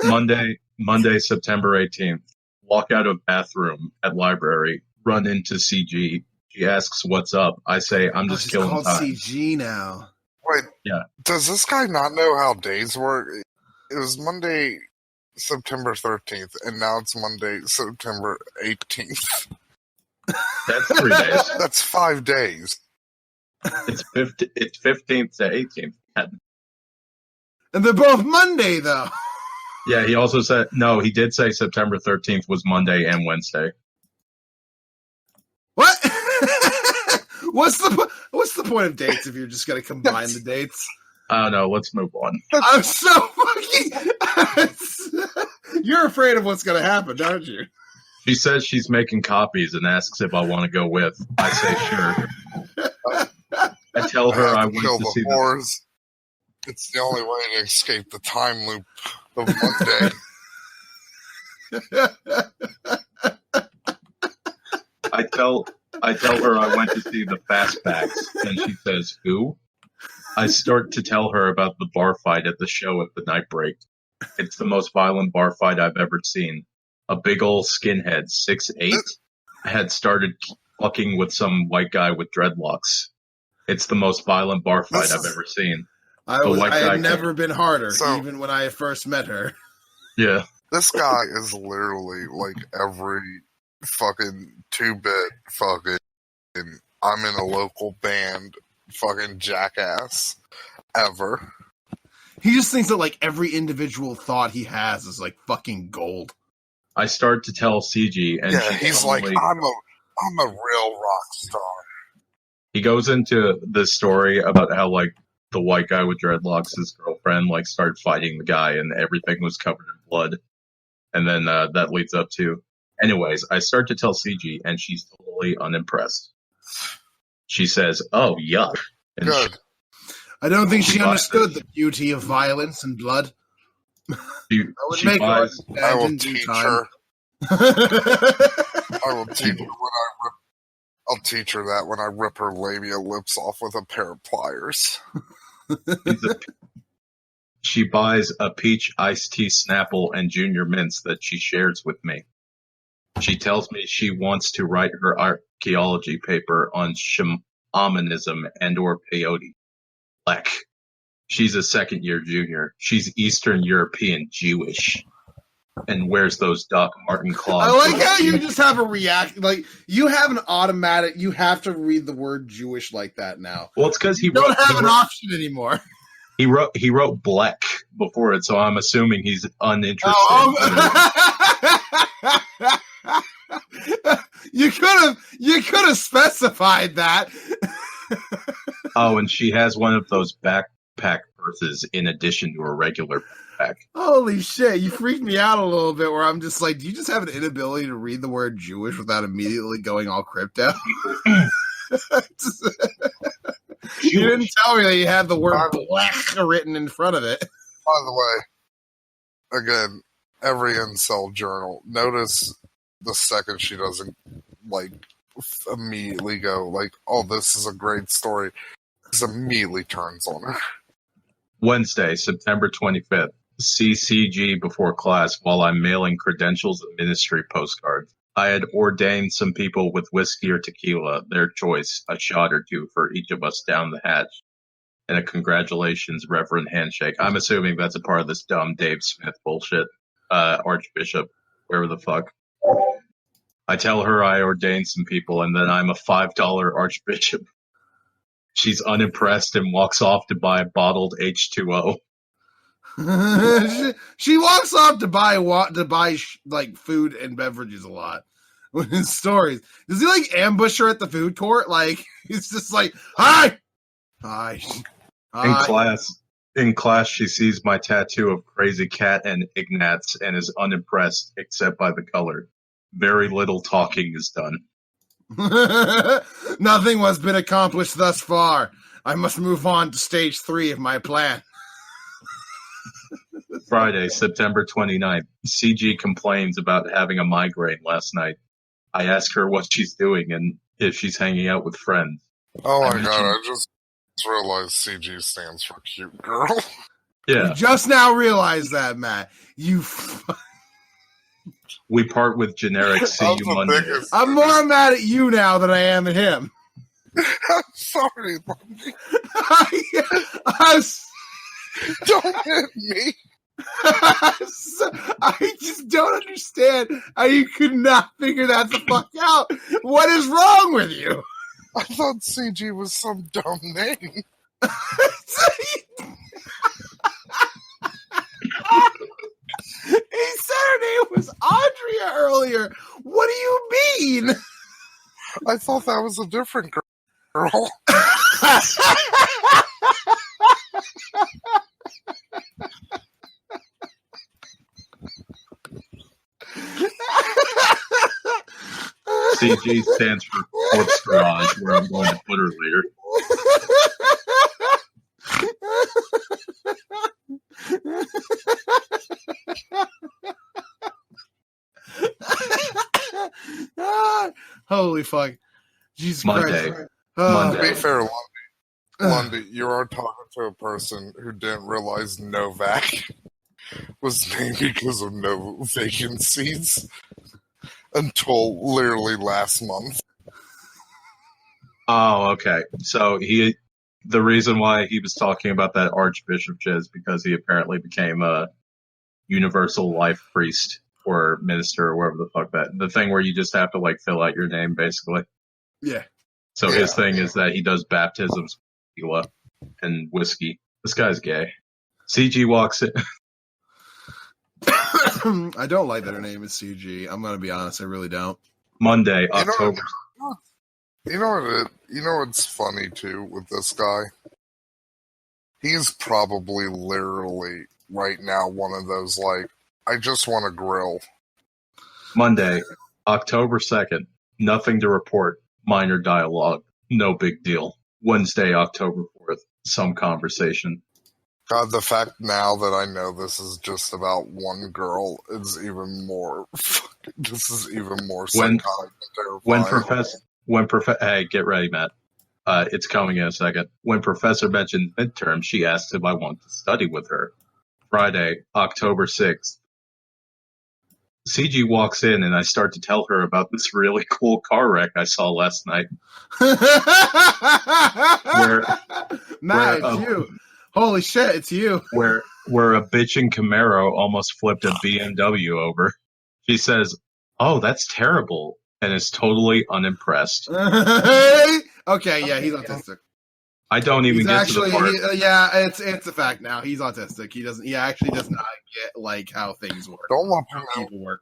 Monday, September 18th. walk out of bathroom at library, run into CG. She asks, "What's up?" I say, "I'm just she's killing called time." CG now. Wait, Yeah. does this guy not know how days work? It was Monday, September 13th, and now it's Monday, September 18th. That's 3 days. That's 5 days. It's 15th to 18th. And they're both Monday, though. Yeah, he also said, no, he did say September 13th was Monday and Wednesday. What? What's the point of dates if you're just going to combine the dates? I don't know. Let's move on. I'm so fucking... You're afraid of what's going to happen, aren't you? She says she's making copies and asks if I want to go with. I say sure. I tell her I went kill to the see whores. It's the only way to escape the time loop of Monday. I tell her I went to see the Fastbacks, and she says, "Who?" I start to tell her about the bar fight at the show at the night break. It's the most violent bar fight I've ever seen. A big old skinhead, 6'8", had started fucking with some white guy with dreadlocks. It's the most violent bar fight I've ever seen. I had never been harder, even when I first met her. Yeah. This guy is literally like every fucking 2-bit fucking I'm in a local band fucking jackass ever. He just thinks that like every individual thought he has is like fucking gold. I start to tell CG, and he's like, I'm a real rock star. He goes into the story about how like the white guy with dreadlocks, his girlfriend, like started fighting the guy, and everything was covered in blood. And then that leads up to, anyways, I start to tell CG, and she's totally unimpressed. She says, "Oh, yuck." And Good. I don't think she understood the beauty of violence and blood. I will teach her. I will teach her I'll teach her that when I rip her labia lips off with a pair of pliers. She buys a peach iced tea Snapple and Junior Mints that she shares with me. She tells me she wants to write her archaeology paper on shamanism and or peyote. Black. She's a second-year junior. She's Eastern European Jewish. And wears those Doc Martin clogs. I like how you just have a react, like you have an automatic. You have to read the word Jewish like that now. Well, it's because you don't have an option anymor. He wrote black before it, so I'm assuming he's uninterested. You could have specified that. Oh, and she has one of those backpack purses in addition to a regular backpack. Holy shit, you freaked me out a little bit where I'm just like, do you just have an inability to read the word Jewish without immediately going all crypto? You didn't tell me that you had the word black written in front of it. By the way, again, every incel journal, notice the second she doesn't like immediately go like, "Oh, this is a great story," this immediately turns on her. Wednesday, September 25th. CCG before class while I'm mailing credentials and ministry postcards. I had ordained some people with whiskey or tequila, their choice, a shot or two for each of us down the hatch, and a congratulations, Reverend handshake. I'm assuming that's a part of this dumb Dave Smith bullshit, Archbishop, wherever the fuck. I tell her I ordained some people and then I'm a $5 Archbishop. She's unimpressed and walks off to buy bottled H2O. She walks off to buy like food and beverages a lot. With his stories, does he like ambush her at the food court? Like he's just like, hi. In class, she sees my tattoo of Crazy Cat and Ignatz and is unimpressed except by the color. Very little talking is done. Nothing has been accomplished thus far. I must move on to stage 3 of my plan. Friday, September 29th. CG complains about having a migraine last night. I ask her what she's doing and if she's hanging out with friends. Oh my god, I just realized CG stands for cute girl. Yeah. You just now realized that, Matt. You We part with generic see I'm you the Monday. biggest- I'm more mad at you now than I am at him. I'm sorry, Lundy. Don't hit me. I just don't understand how you could not figure that the fuck out. What is wrong with you? I thought CG was some dumb name. He said her name was Andrea earlier. What do you mean? I thought that was a different girl. CG stands for Corpse Garage, where I'm going to put her later. Holy fuck. Jesus Monday. Christ. To be fair, Lundy, you are talking to a person who didn't realize Novak was named because of no vacancies until literally last month. Oh, okay. So the reason why he was talking about that archbishop is because he apparently became a universal life priest or minister or whatever the fuck the thing where you just have to like fill out your name basically. Yeah. So his thing is that he does baptisms with tequila and whiskey. This guy's gay. CG walks in. I don't like that her name is CG. I'm gonna be honest, I really don't. Monday, October. You know what's funny too with this guy? He's probably literally right now one of those like, I just want to grill. Monday, October 2nd. Nothing to report. Minor dialogue. No big deal. Wednesday, October 4th. Some conversation. God, the fact now that I know this is just about one girl is even more. This is even more psychotic and terrifying. Hey, get ready, Matt. It's coming in a second. When Professor mentioned midterm, she asked if I want to study with her. Friday, October 6th. CG walks in and I start to tell her about this really cool car wreck I saw last night. Matt, it's you. Holy shit, it's you. Where a bitchin' Camaro almost flipped a BMW over. She says, "Oh, that's terrible," and is totally unimpressed. Okay, yeah, he's autistic. I don't even get to the part. It's a fact now. He's autistic. He actually does not get like how things work. Don't lump him How out. people work.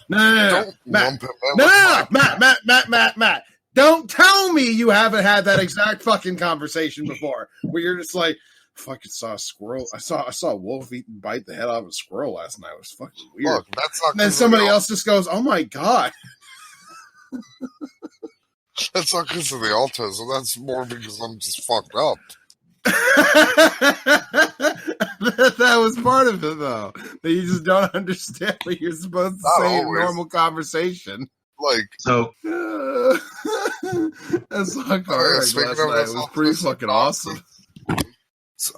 No, Lump him in no, with Matt. Don't tell me you haven't had that exact fucking conversation before, where you're just like, fucking saw a squirrel. I saw a wolf bite the head off a squirrel last night. It was fucking weird. Look, that's not. And then somebody else just goes, "Oh my god." That's not because of the autism. That's more because I'm just fucked up. that was part of it, though. That you just don't understand what you're supposed to Not say in always. normal conversation. Like, So That's fucking yeah, last speaking night. of It this was pretty autism, fucking awesome.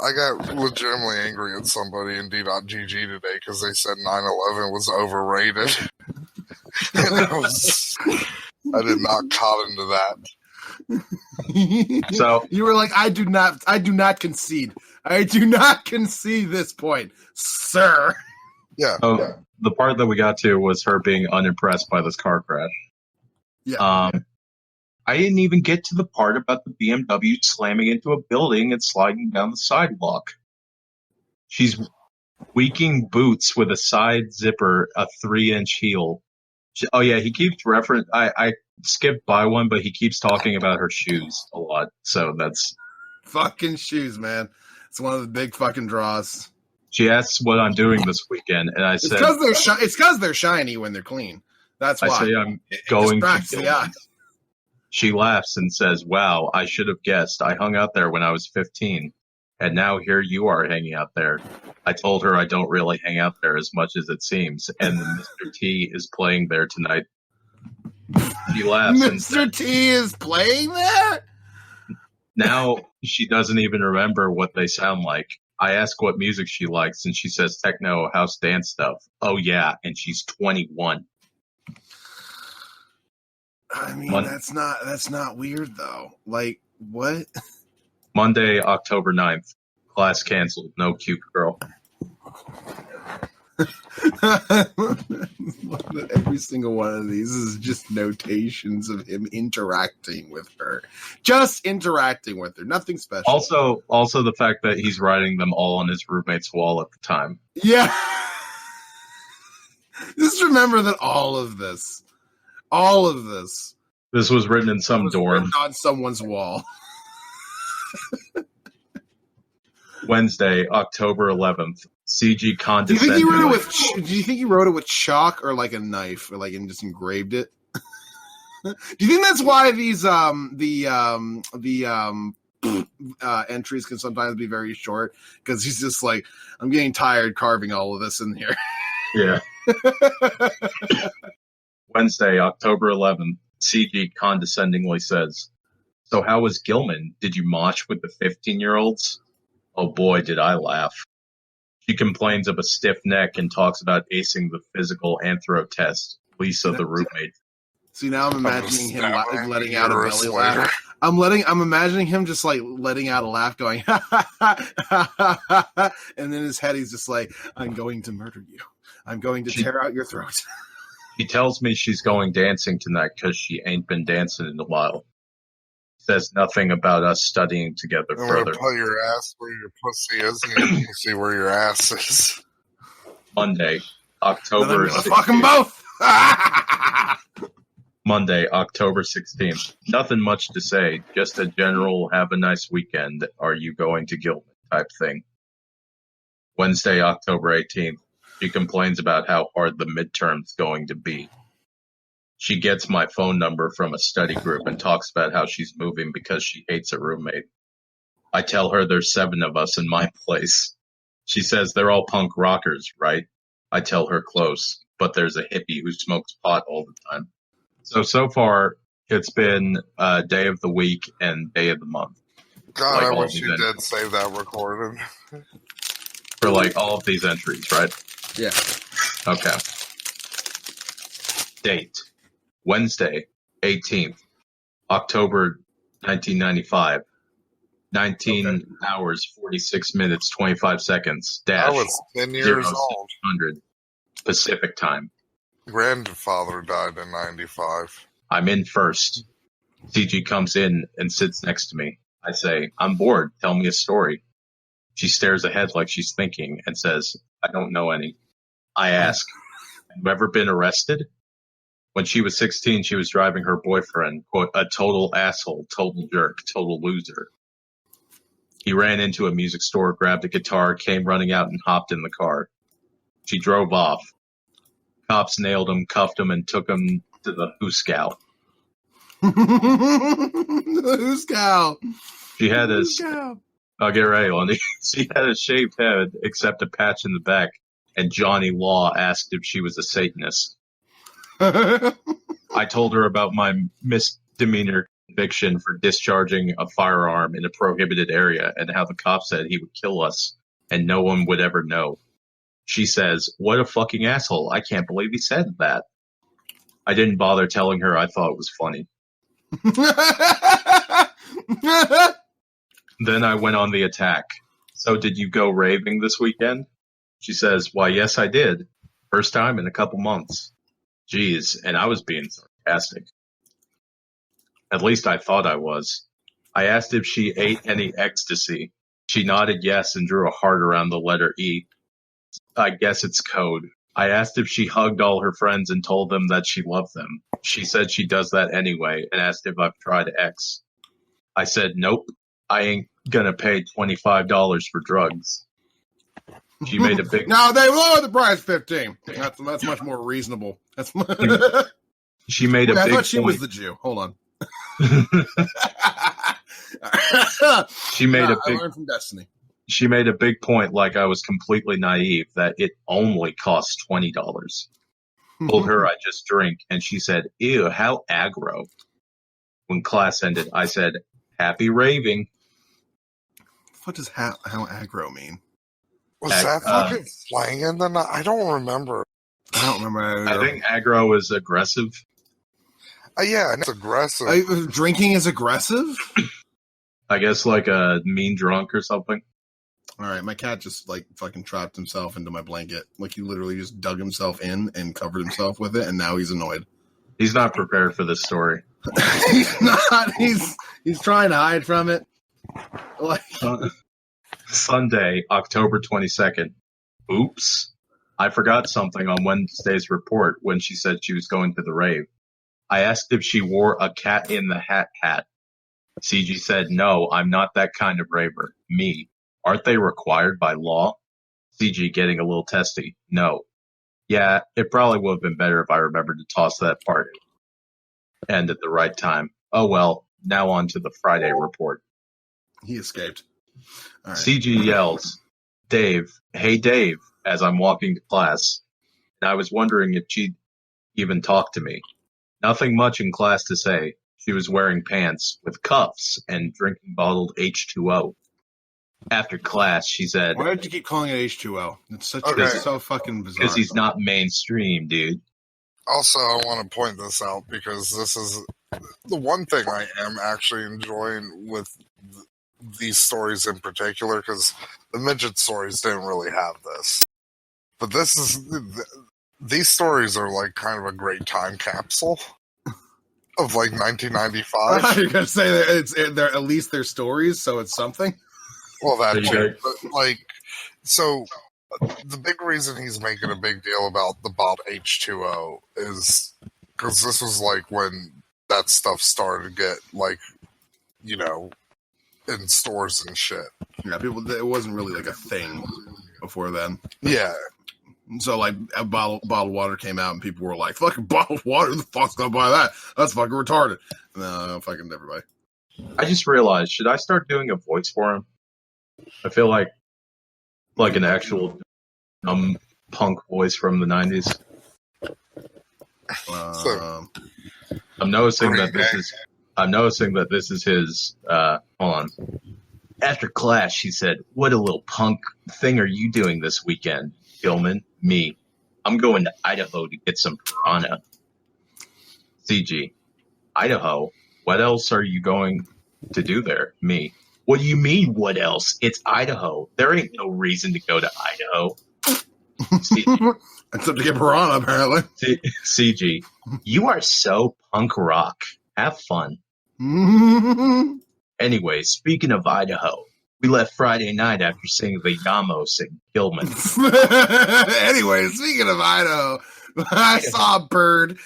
I got legitimately angry at somebody in D.GG today because they said 9/11 was overrated. And I did not caught into that. So you were like, I do not concede. I do not concede this point, sir. Yeah. the part that we got to was her being unimpressed by this car crash. Yeah. I didn't even get to the part about the BMW slamming into a building and sliding down the sidewalk. She's tweaking boots with a side zipper, a 3-inch heel. Oh yeah, he keeps reference. I skipped by one, but he keeps talking about her shoes a lot. So that's fucking shoes, man. It's one of the big fucking draws. She asks what I'm doing this weekend, and I said it's because they're shiny when they're clean. That's why. I say I'm going to. The eye. She laughs and says, "Wow, I should have guessed. I hung out there when I was 15, and now here you are hanging out there." I told her I don't really hang out there as much as it seems, and Mr. T is playing there tonight. She laughs. Mr. T is playing there? Now she doesn't even remember what they sound like. I ask what music she likes, and she says techno, house, dance stuff. Oh, yeah, and she's 21. I mean, that's not weird, though. Like, what? Monday, October 9th. Class canceled. No cute girl. Every single one of these is just notations of him interacting with her. Just interacting with her. Nothing special. Also the fact that he's writing them all on his roommate's wall at the time. Yeah. Just remember that all of this This was written in some dorm. on someone's wall. Wednesday, October 11th. CG condescendingly. Do you think he wrote it with chalk or like a knife, or like and just engraved it? Do you think that's why these entries can sometimes be very short? Because he's just like, I'm getting tired carving all of this in here. Yeah. Wednesday, October 11th. CG condescendingly says, "So how was Gilman? Did you mosh with the 15-year-olds?" Oh boy, did I laugh. She complains of a stiff neck and talks about acing the physical anthro test. Lisa, the roommate. See, now I'm imagining him letting out a belly laugh. I'm imagining him just like letting out a laugh, going, and in his head he's just like, "I'm going to murder you. I'm going to tear out your throat." She tells me she's going dancing tonight because she ain't been dancing in a while. Says nothing about us studying together I'm further. gonna put your ass where your pussy is, and you can see where your ass is. Monday, October 16th. Fuck them both. Monday, October 16th. Nothing much to say. Just a general have a nice weekend. Are you going to Gilman type thing. Wednesday, October 18th. She complains about how hard the midterm's going to be. She gets my phone number from a study group and talks about how she's moving because she hates a roommate. I tell her there's 7 of us in my place. She says they're all punk rockers, right? I tell her close, but there's a hippie who smokes pot all the time. So far, it's been day of the week and day of the month. God, Like I wish you did save that recording. For like all of these entries, right? Yeah. Okay. Date. Wednesday, 18th, October 1995. 19 hours, 46 minutes, 25 seconds. Dash. I was 10 years old. 0600 Pacific time. Grandfather died in 95. I'm in first. CG comes in and sits next to me. I say, "I'm bored. Tell me a story." She stares ahead like she's thinking and says, "I don't know any." I ask, "Have you ever been arrested?" When she was 16, she was driving her boyfriend, quote, "a total asshole, total jerk, total loser." He ran into a music store, grabbed a guitar, came running out and hopped in the car. She drove off. Cops nailed him, cuffed him, and took him to the Hooskow. Hooskow. She had I'll get ready, Lundy. She had a shaved head, except a patch in the back, and Johnny Law asked if she was a Satanist. I told her about my misdemeanor conviction for discharging a firearm in a prohibited area and how the cop said he would kill us and no one would ever know. She says, "What a fucking asshole. I can't believe he said that." I didn't bother telling her I thought it was funny. Then I went on the attack. "So did you go raving this weekend?" She says, "Why, yes, I did. First time in a couple months." Geez, and I was being sarcastic. At least I thought I was. I asked if she ate any ecstasy. She nodded yes and drew a heart around the letter E. I guess it's code. I asked if she hugged all her friends and told them that she loved them. She said she does that anyway and asked if I've tried X. I said, "Nope, I ain't gonna pay $25 for drugs." She made a big... No, they lowered the price 15. That's much more reasonable. That's She made a big I thought she point. was the Jew. Hold on. She made a I big... learned from Destiny. She made a big point, like I was completely naive, that it only costs $20. Told her I just drink, and she said, "Ew, how aggro." When class ended, I said, "Happy raving." What does how aggro mean? Was that fucking flying in the night? I don't remember. I don't remember. I think aggro is aggressive. Yeah, and it's aggressive. Drinking is aggressive? I guess like a mean drunk or something. All right, my cat just like fucking trapped himself into my blanket. Like he literally just dug himself in and covered himself with it, and now he's annoyed. He's not prepared for this story. He's not. He's trying to hide from it. Like Sunday, October 22nd. Oops. I forgot something on Wednesday's report when she said she was going to the rave. I asked if she wore a cat in the hat hat. CG said, no, I'm not that kind of raver. Me. Aren't they required by law? CG getting a little testy. No. Yeah, it probably would have been better if I remembered to toss that part in. And at the right time. Oh well, now on to the Friday report. he escaped. All right. CG yells, Dave, hey Dave, as I'm walking to class. And I was wondering if she'd even talk to me. Nothing much in class to say. She was wearing pants with cuffs and drinking bottled H2O. After class, she said, Why did you keep calling it H2O? It's such Okay. it's so fucking bizarre. because he's not mainstream, dude. Also, I want to point this out because this is the one thing I am actually enjoying with these stories in particular, because the midget stories didn't really have this. But this is these stories are like kind of a great time capsule of like 1995. You're gonna say that they're at least their stories, so it's something. Well, that There you too, go. but like, so the big reason he's making a big deal about the bottled H2O is because this was like when that stuff started to get like, you know, in stores and shit. Yeah, it wasn't really like a thing before then. Yeah, So like a bottled water came out and people were like, "Fucking bottled water? Who the fuck's gonna buy that? That's fucking retarded." No, fucking everybody. I just realized, should I start doing a voice for him? I feel like an actual punk voice from the 90s. I'm noticing that this is his hold on. After class, she said, "What a little punk thing are you doing this weekend, Gilman?" Me. I'm going to Idaho to get some piranha. CG. Idaho? What else are you going to do there? Me. What do you mean, what else? It's Idaho. There ain't no reason to go to Idaho. Except to get piranha, apparently. CG. You are so punk rock. Have fun. Anyway, speaking of Idaho, we left Friday night after seeing the Yamos at Gilman. Anyway, speaking of Idaho, I saw a bird.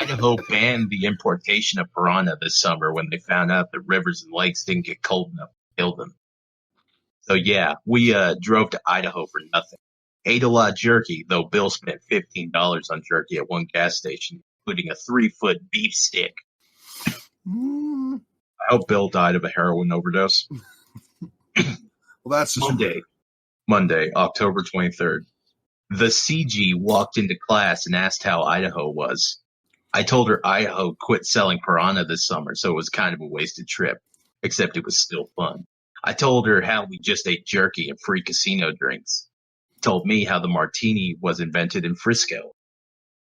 Idaho banned the importation of piranha this summer when they found out that rivers and lakes didn't get cold enough to kill them. So yeah, we drove to Idaho for nothing. Ate a lot of jerky, though Bill spent $15 on jerky at one gas station, including a 3-foot beef stick. I hope Bill died of a heroin overdose. Well, that's just Monday, October 23rd. The CG walked into class and asked how Idaho was. I told her Idaho quit selling piranha this summer, so it was kind of a wasted trip, except it was still fun. I told her how we just ate jerky and free casino drinks. Told me how the martini was invented in Frisco.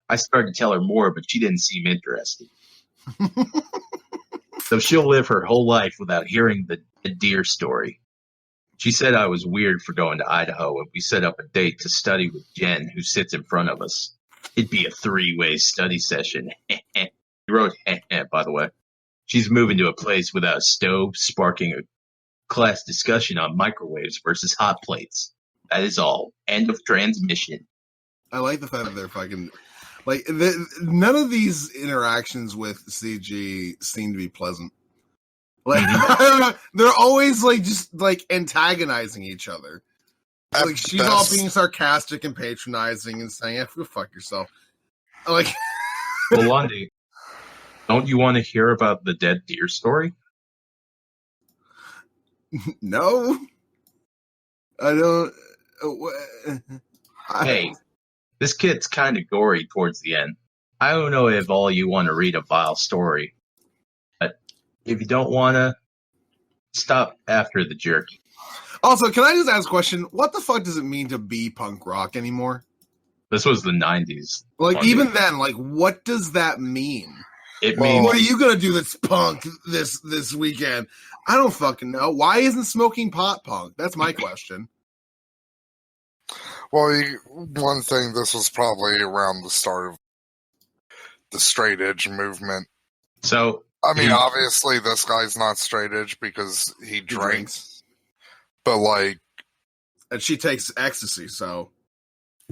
I started to tell her more, but she didn't seem interested. So she'll live her whole life without hearing the deer story. She said I was weird for going to Idaho, and we set up a date to study with Jen, who sits in front of us. It'd be a 3-way study session. He wrote, by the way. She's moving to a place without a stove, sparking a class discussion on microwaves versus hot plates. That is all. End of transmission. I like the fact that they're fucking like none of these interactions with CG seem to be pleasant. Like I don't know, they're always like just like antagonizing each other. Like she's all being sarcastic and patronizing and saying, "Go fuck yourself." Like, Well, Lundy, don't you want to hear about the dead deer story? no, I don't. Hey, this kid's kind of gory towards the end. I don't know if all you want to read a vile story, but if you don't want to, stop after the jerky. Also, can I just ask a question? What the fuck does it mean to be punk rock anymore? This was the 90s. Like, even then, like, what does that mean? It means What are you gonna do that's punk this weekend? I don't fucking know. Why isn't smoking pot punk? That's my question. Well, one thing, this was probably around the start of the straight edge movement. so. I mean, obviously, this guy's not straight edge because he drinks. But, like... And she takes ecstasy, so...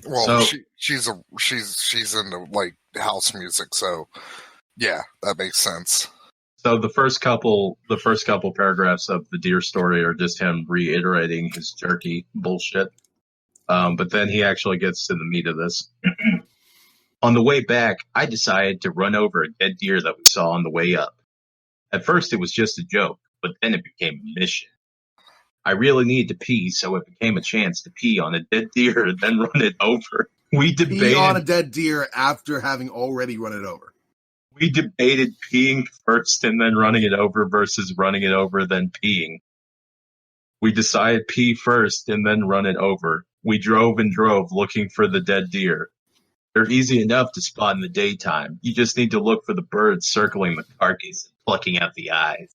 Well, she's into, like, house music, so... Yeah, that makes sense. So the first couple paragraphs of the Deer story are just him reiterating his jerky bullshit. But then he actually gets to the meat of this. On the way back, I decided to run over a dead deer that we saw on the way up. At first, it was just a joke, but then it became a mission. I really needed to pee, so it became a chance to pee on a dead deer and then run it over. We debated pee on a dead deer after having already run it over. We debated peeing first and then running it over versus running it over then peeing. We decided pee first and then run it over. We drove and drove looking for the dead deer. They're easy enough to spot in the daytime. You just need to look for the birds circling the carcass and plucking out the eyes.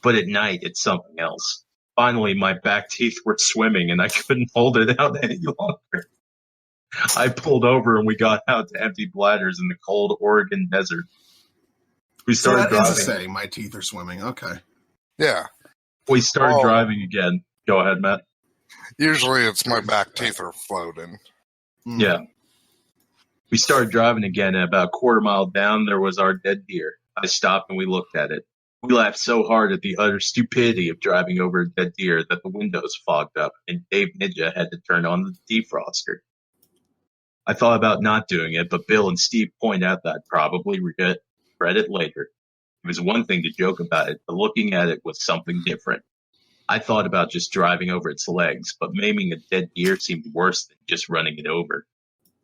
But at night, it's something else. Finally, my back teeth were swimming and I couldn't hold it out any longer. I pulled over and we got out to empty bladders in the cold Oregon desert. We started driving. Is to say my teeth are swimming. Okay. Yeah. We started driving again. Go ahead, Matt. Usually it's my back teeth are floating. Yeah. We started driving again, and about a quarter mile down, there was our dead deer. I stopped and we looked at it. We laughed so hard at the utter stupidity of driving over a dead deer that the windows fogged up, and Dave Ninja had to turn on the defroster. I thought about not doing it, but Bill and Steve point out that I'd probably regret it later. It was one thing to joke about it, but looking at it was something different. I thought about just driving over its legs, but maiming a dead deer seemed worse than just running it over.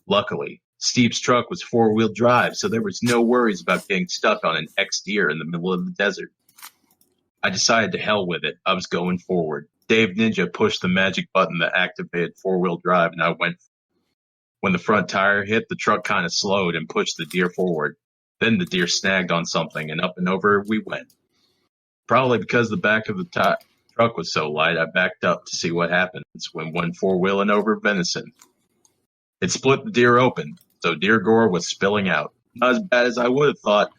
Luckily, Steve's truck was four-wheel drive, so there was no worries about getting stuck on an ex-deer in the middle of the desert. I decided to hell with it. I was going forward. Dave Ninja pushed the magic button that activated four-wheel drive, and I went. When the front tire hit, the truck kind of slowed and pushed the deer forward. Then the deer snagged on something, and up and over we went. Probably because the back of the truck was so light, I backed up to see what happens when one four-wheeling over venison. It split the deer open, so deer gore was spilling out. Not as bad as I would have thought.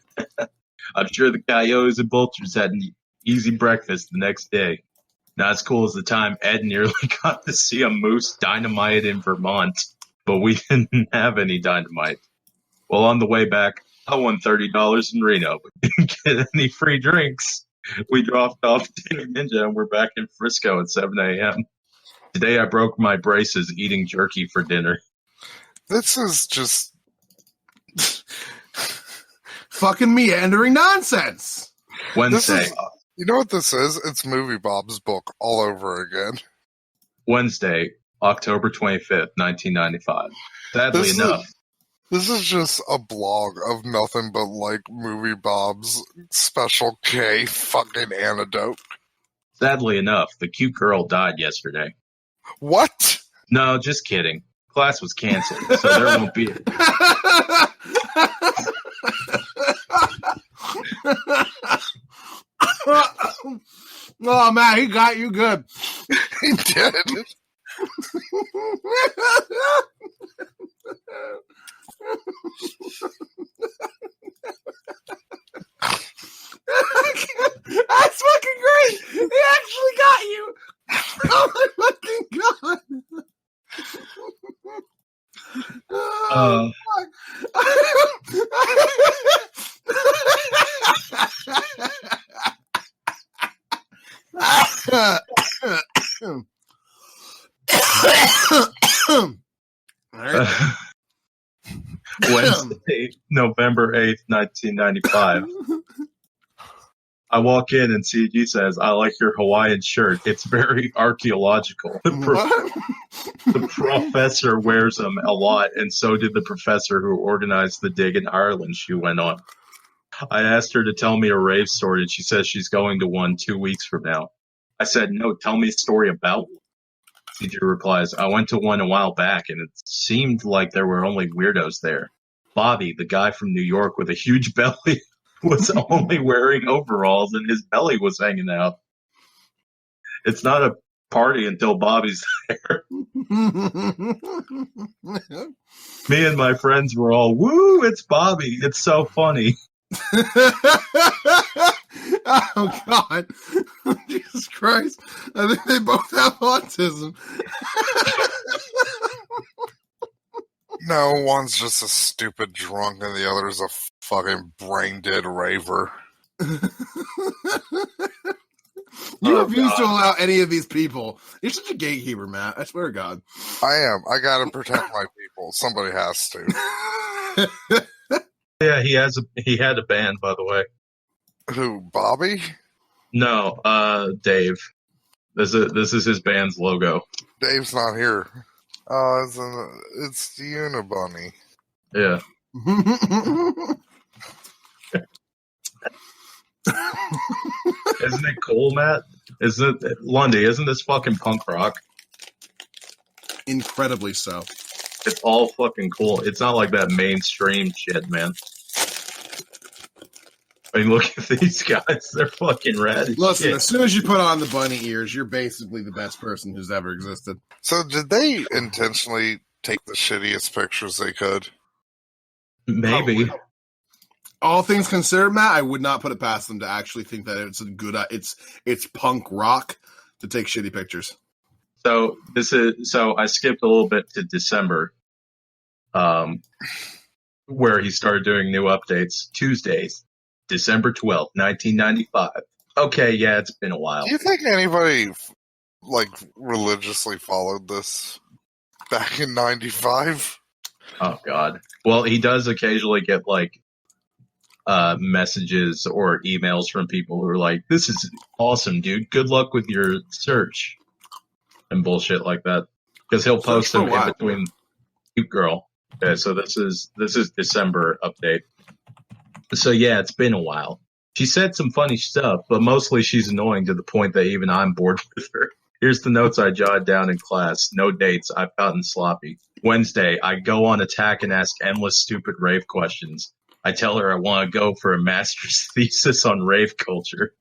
I'm sure the coyotes and vultures had an easy breakfast the next day. Not as cool as the time Ed nearly got to see a moose dynamite in Vermont, but we didn't have any dynamite. Well, on the way back, I won $30 in Reno, but didn't get any free drinks. We dropped off Dave Ninja and we're back in Frisco at 7 a.m. Today I broke my braces eating jerky for dinner. This is just fucking meandering nonsense. Wednesday. You know what this is? It's Movie Bob's book all over again. Wednesday, October 25th, 1995. Sadly enough. This is just a blog of nothing but, like, Movie Bob's Special K fucking anecdote. Sadly enough, the cute girl died yesterday. What? No, just kidding. Class was canceled, so there won't be... Oh, man, he got you good. He did. That's fucking great. He actually got you. Oh my fucking god. Wednesday, November 8th, 1995. I walk in and CG says, "I like your Hawaiian shirt. It's very archaeological." The professor wears them a lot, and so did the professor who organized the dig in Ireland she went on. I asked her to tell me a rave story, and she says she's going to one 2 weeks from now. I said, no, tell me a story about one. CJ replies, I went to one a while back, and it seemed like there were only weirdos there. Bobby, the guy from New York with a huge belly, was only wearing overalls, and his belly was hanging out. It's not a party until Bobby's there. Me and my friends were all, woo, it's Bobby. It's so funny. Oh, God. Jesus Christ. I think they both have autism. No, one's just a stupid drunk and the other's a fucking brain dead raver. You refuse to allow any of these people. You're such a gatekeeper, Matt. I swear to God. I am. I gotta protect my people. Somebody has to. Yeah, he had a band, by the way. Who, Bobby? No, Dave. This is his band's logo. Dave's not here. Oh, it's the Unibunny. Yeah. Isn't it cool, Matt? Isn't it, Lundy? Isn't this fucking punk rock? Incredibly so. It's all fucking cool. It's not like that mainstream shit, man. I mean, look at these guys. They're fucking rad as Listen, shit. as soon as you put on the bunny ears, you're basically the best person who's ever existed. So did they intentionally take the shittiest pictures they could? Maybe. Probably. All things considered, Matt, I would not put it past them to actually think that it's a good. It's punk rock to take shitty pictures. So I skipped a little bit to December, where he started doing new updates. Tuesdays, December 12th, 1995. Okay, yeah, it's been a while. Do you think anybody religiously followed this back in 95? Oh God. Well, he does occasionally get messages or emails from people who are like, "This is awesome, dude. Good luck with your search," and bullshit like that. Because he'll post them in between. Cute girl. Okay, so this is December update. So yeah, it's been a while. She said some funny stuff, but mostly she's annoying to the point that even I'm bored with her. Here's the notes I jotted down in class. No dates. I've gotten sloppy. Wednesday, I go on attack and ask endless stupid rave questions. I tell her I want to go for a master's thesis on rave culture.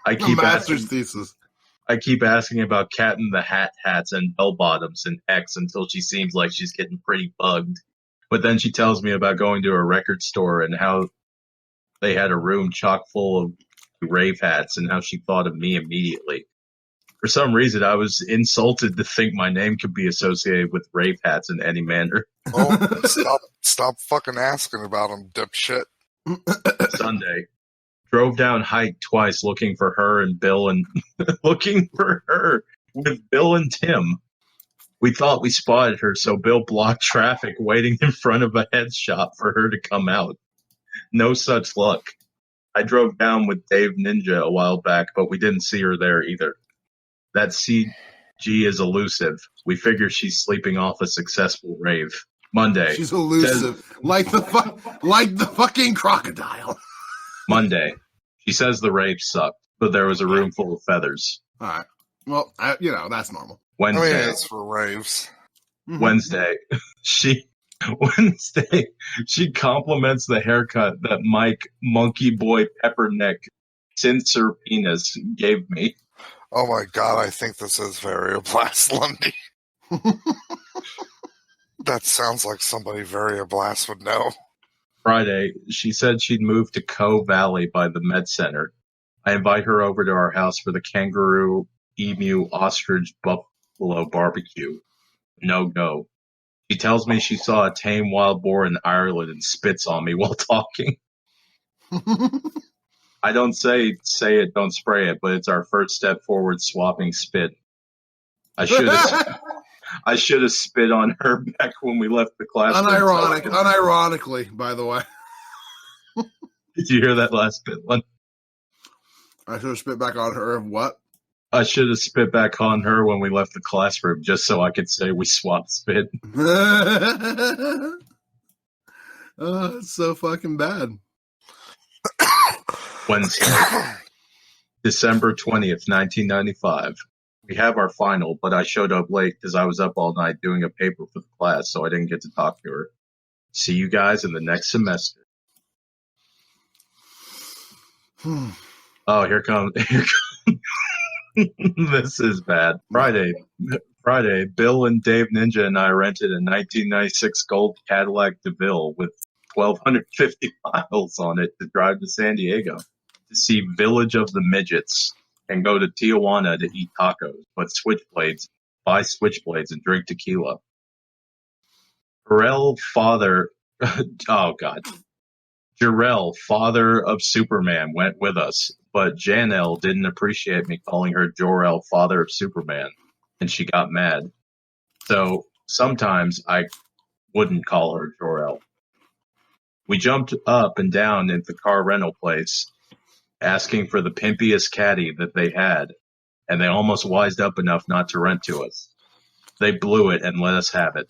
I keep asking about Cat in the Hat hats and bell bottoms and X until she seems like she's getting pretty bugged. But then she tells me about going to a record store and how they had a room chock full of rave hats and how she thought of me immediately. For some reason, I was insulted to think my name could be associated with rave hats in any manner. Oh, stop fucking asking about them, dipshit. Sunday. Drove down Hike twice looking for her and Bill and looking for her with Bill and Tim. We thought we spotted her, so Bill blocked traffic waiting in front of a head shop for her to come out. No such luck. I drove down with Dave Ninja a while back, but we didn't see her there either. That CG is elusive. We figure she's sleeping off a successful rave. Monday. She's elusive. Like the fucking crocodile. Monday. She says the rave sucked, but there was a room full of feathers. All right. Well, that's normal. Wednesday. I mean, it's for raves. Mm-hmm. Wednesday. She compliments the haircut that Mike Monkey Boy Pepperneck Censor Penis gave me. Oh my God, I think this is Varioblast Lundy. That sounds like somebody Varioblast would know. Friday, she said she'd moved to Coe Valley by the Med Center. I invite her over to our house for the kangaroo, emu, ostrich, buffalo barbecue. No go. She tells me she saw a tame wild boar in Ireland and spits on me while talking. I don't say it, don't spray it, but it's our first step forward swapping spit. I should have spit on her back when we left the classroom. Unironically, by the way. Did you hear that last bit one? I should have spit back on her of what? I should have spit back on her when we left the classroom just so I could say we swapped spit. Oh, it's so fucking bad. Wednesday. December 20th, 1995. We have our final, but I showed up late because I was up all night doing a paper for the class, so I didn't get to talk to her. See you guys in the next semester. Oh, here comes. This is bad. Friday, Bill and Dave Ninja and I rented a 1996 gold Cadillac DeVille with 1,250 miles on it to drive to San Diego to see Village of the Midgets and go to Tijuana to eat tacos, buy switchblades, and drink tequila. Jarrell, father of Superman, went with us, but Janelle didn't appreciate me calling her Jor-El, father of Superman, and she got mad. So sometimes I wouldn't call her Jor-El. We jumped up and down at the car rental place, asking for the pimpiest caddy that they had, and they almost wised up enough not to rent to us. They blew it and let us have it.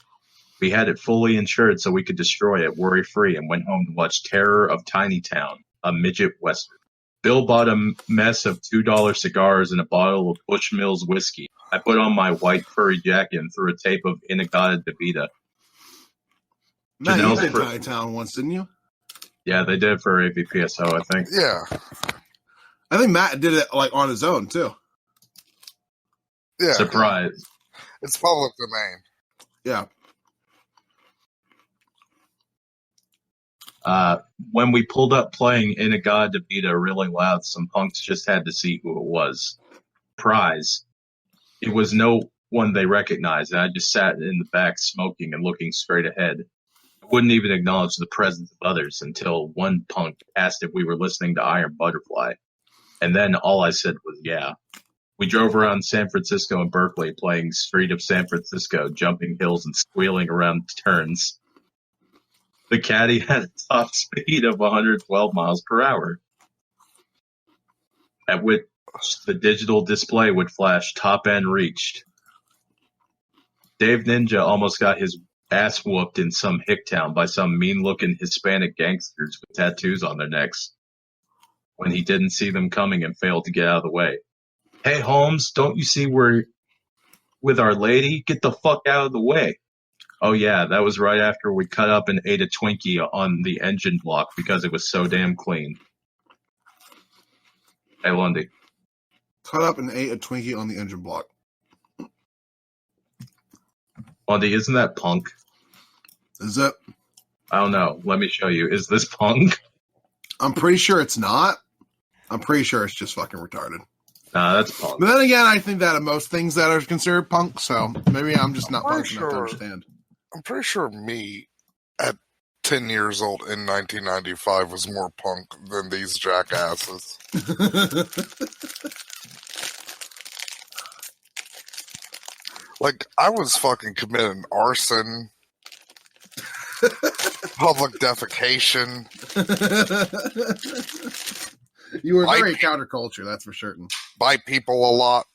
We had it fully insured so we could destroy it worry-free and went home to watch Terror of Tiny Town, a midget western. Bill bought a mess of $2 cigars and a bottle of Bushmills whiskey. I put on my white furry jacket and threw a tape of In-A-Gadda-Da-Vida. Matt, you did Tiny Town once, didn't you? Yeah, they did for AVPSO, I think. Yeah. I think Matt did it like on his own too. Yeah. Surprise. It's public domain. Yeah. When we pulled up playing In-A-Gadda-Da-Vida really loud, some punks just had to see who it was. Surprise. It was no one they recognized, and I just sat in the back smoking and looking straight ahead. I wouldn't even acknowledge the presence of others until one punk asked if we were listening to Iron Butterfly. And then all I said was, yeah. We drove around San Francisco and Berkeley playing Street of San Francisco, jumping hills and squealing around turns. The caddy had a top speed of 112 miles per hour, at which the digital display would flash top end reached. Dave Ninja almost got his ass whooped in some hick town by some mean-looking Hispanic gangsters with tattoos on their necks when he didn't see them coming and failed to get out of the way. Hey, Holmes, don't you see we're with Our Lady? Get the fuck out of the way. Oh, yeah, that was right after we cut up and ate a Twinkie on the engine block because it was so damn clean. Hey, Lundy. Cut up and ate a Twinkie on the engine block. Lundy, isn't that punk? Is it? I don't know. Let me show you. Is this punk? I'm pretty sure it's not. I'm pretty sure it's just fucking retarded. Nah, that's punk. But then again, I think that of most things that are considered punk, so maybe I'm just not punk enough to understand. I'm pretty sure me at 10 years old in 1995 was more punk than these jackasses. Like, I was fucking committing arson, public defecation. You were very counterculture, that's for certain. Bite people a lot.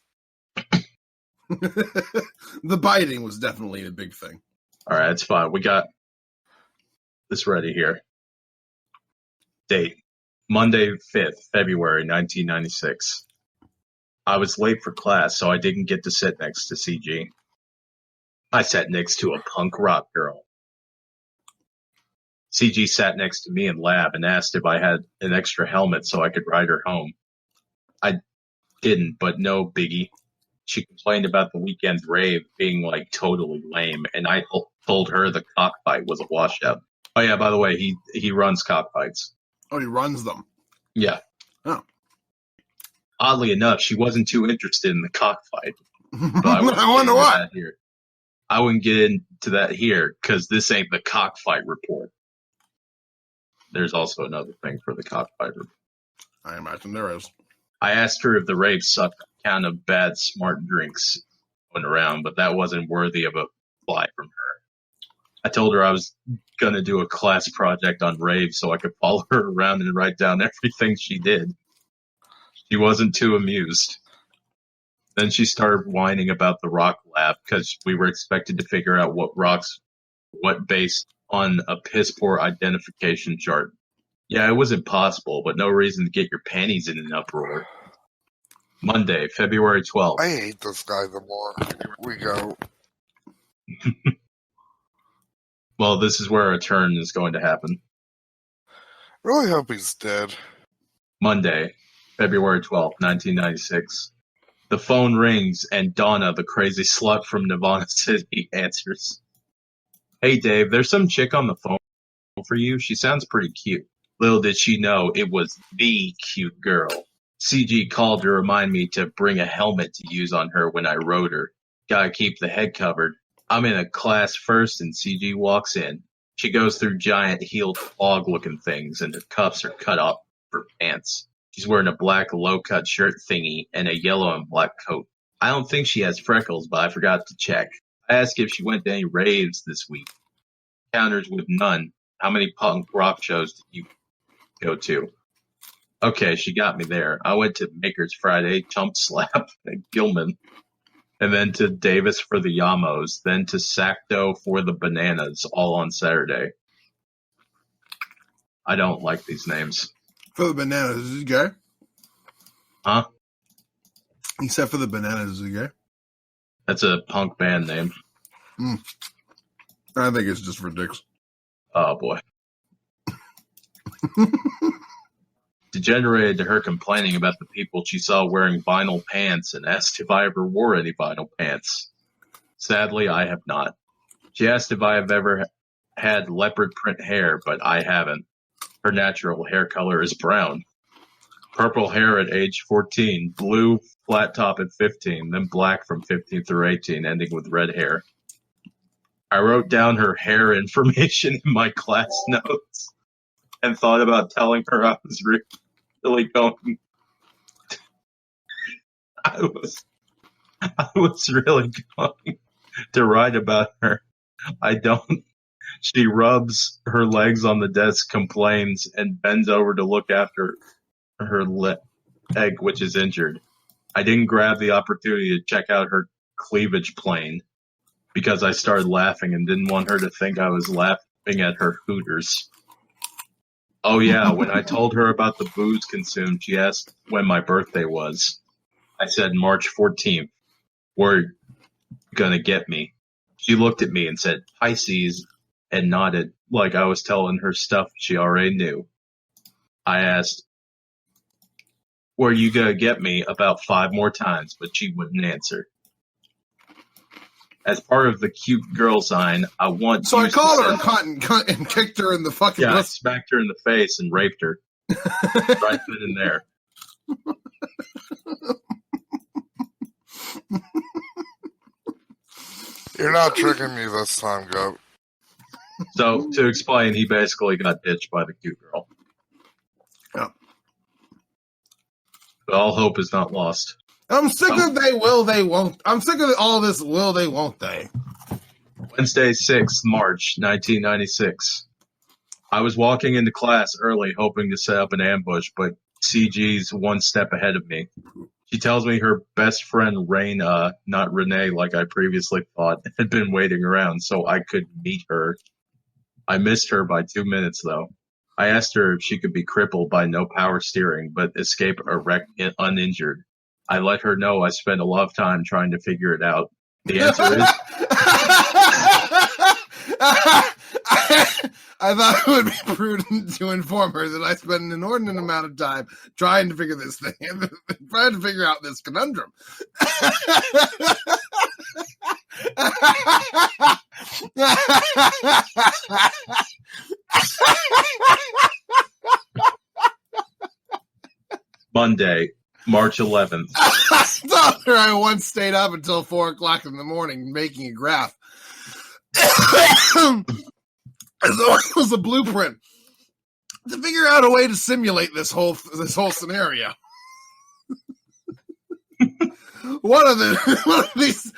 The biting was definitely a big thing. All right, it's fine. We got this ready here. Date, Monday 5th, February 1996. I was late for class, so I didn't get to sit next to CG. I sat next to a punk rock girl. CG sat next to me in lab and asked if I had an extra helmet so I could ride her home. I didn't, but no biggie. She complained about the weekend's rave being like totally lame, and I told her the cockfight was a washout. Oh yeah, by the way, he runs cockfights. Oh, he runs them. Yeah. Oh. Oddly enough, she wasn't too interested in the cockfight. I wonder why. I wouldn't get into that here because this ain't the cockfight report. There's also another thing for the cockfight report. I imagine there is. I asked her if the rave sucked on account of bad smart drinks going around, but that wasn't worthy of a reply from her. I told her I was going to do a class project on rave so I could follow her around and write down everything she did. She wasn't too amused. Then she started whining about the rock lab because we were expected to figure out what based on a piss poor identification chart. Yeah, it was impossible, but no reason to get your panties in an uproar. Monday, February 12th. I hate this guy the more we go. Well, this is where a turn is going to happen. Really hope he's dead. Monday, February 12th, 1996. The phone rings and Donna, the crazy slut from Nirvana City, answers. Hey, Dave, there's some chick on the phone for you. She sounds pretty cute. Little did she know it was the cute girl. CG called to remind me to bring a helmet to use on her when I rode her. Gotta keep the head covered. I'm in a class first and CG walks in. She goes through giant heeled clog-looking things and her cuffs are cut off her pants. She's wearing a black low-cut shirt thingy and a yellow and black coat. I don't think she has freckles, but I forgot to check. I asked if she went to any raves this week. Counters with none. How many punk rock shows did you go to? Okay, she got me there. I went to Maker's Friday, Chump Slap, at Gilman, and then to Davis for the Yamos, then to Sacto for the Bananas, all on Saturday. I don't like these names. For the Bananas, is he gay? Huh? He said for the Bananas, is he gay? That's a punk band name. I think it's just for dicks. Oh, boy. Degenerated to her complaining about the people she saw wearing vinyl pants and asked if I ever wore any vinyl pants. Sadly, I have not. She asked if I have ever had leopard print hair, but I haven't. Her natural hair color is brown. Purple hair at age 14, blue flat top at 15, then black from 15 through 18, ending with red hair. I wrote down her hair information in my class notes and thought about telling her I was really going. I was really going to write about her. I don't. She rubs her legs on the desk, complains, and bends over to look after her leg, which is injured. I didn't grab the opportunity to check out her cleavage plane because I started laughing and didn't want her to think I was laughing at her hooters. Oh yeah, when I told her about the booze consumed, she asked when my birthday was. I said March 14th. Were gonna get me. She looked at me and said Pisces and nodded like I was telling her stuff she already knew. I asked, were you gonna get me about 5 more times, but she wouldn't answer. As part of the cute girl sign, I want. So I called her a cunt and kicked her in the fucking. Yeah, I smacked her in the face and raped her. Right then and there. You're not tricking me this time, Goat. So to explain, he basically got ditched by the cute girl. Yeah. But all hope is not lost. I'm sick of they will, they won't. I'm sick of all this will, they won't, they. Wednesday, 6th March, 1996. I was walking into class early hoping to set up an ambush, but CG's one step ahead of me. She tells me her best friend, Raina, not Renee like I previously thought, had been waiting around so I could meet her. I missed her by 2 minutes, though. I asked her if she could be crippled by no power steering, but escape erect uninjured. I let her know I spent a lot of time trying to figure it out. The answer is... I thought it would be prudent to inform her that I spent an inordinate amount of time trying to figure this thing, trying to figure out this conundrum. Monday, March 11th. I thought her I once stayed up until 4 o'clock in the morning making a graph. As though it was a blueprint to figure out a way to simulate this whole scenario. One of these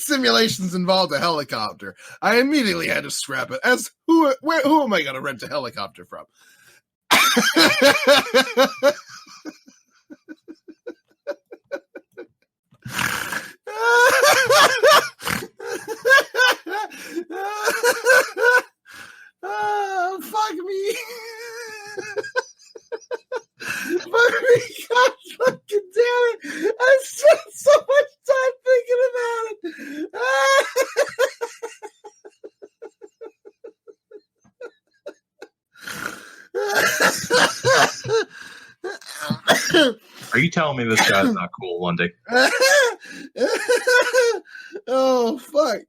simulations involved a helicopter. I immediately had to scrap it. As who am I going to rent a helicopter from? Oh, fuck me. Fuck me. God fucking damn it. Are you telling me this guy's not cool, Lundy? Oh, fuck.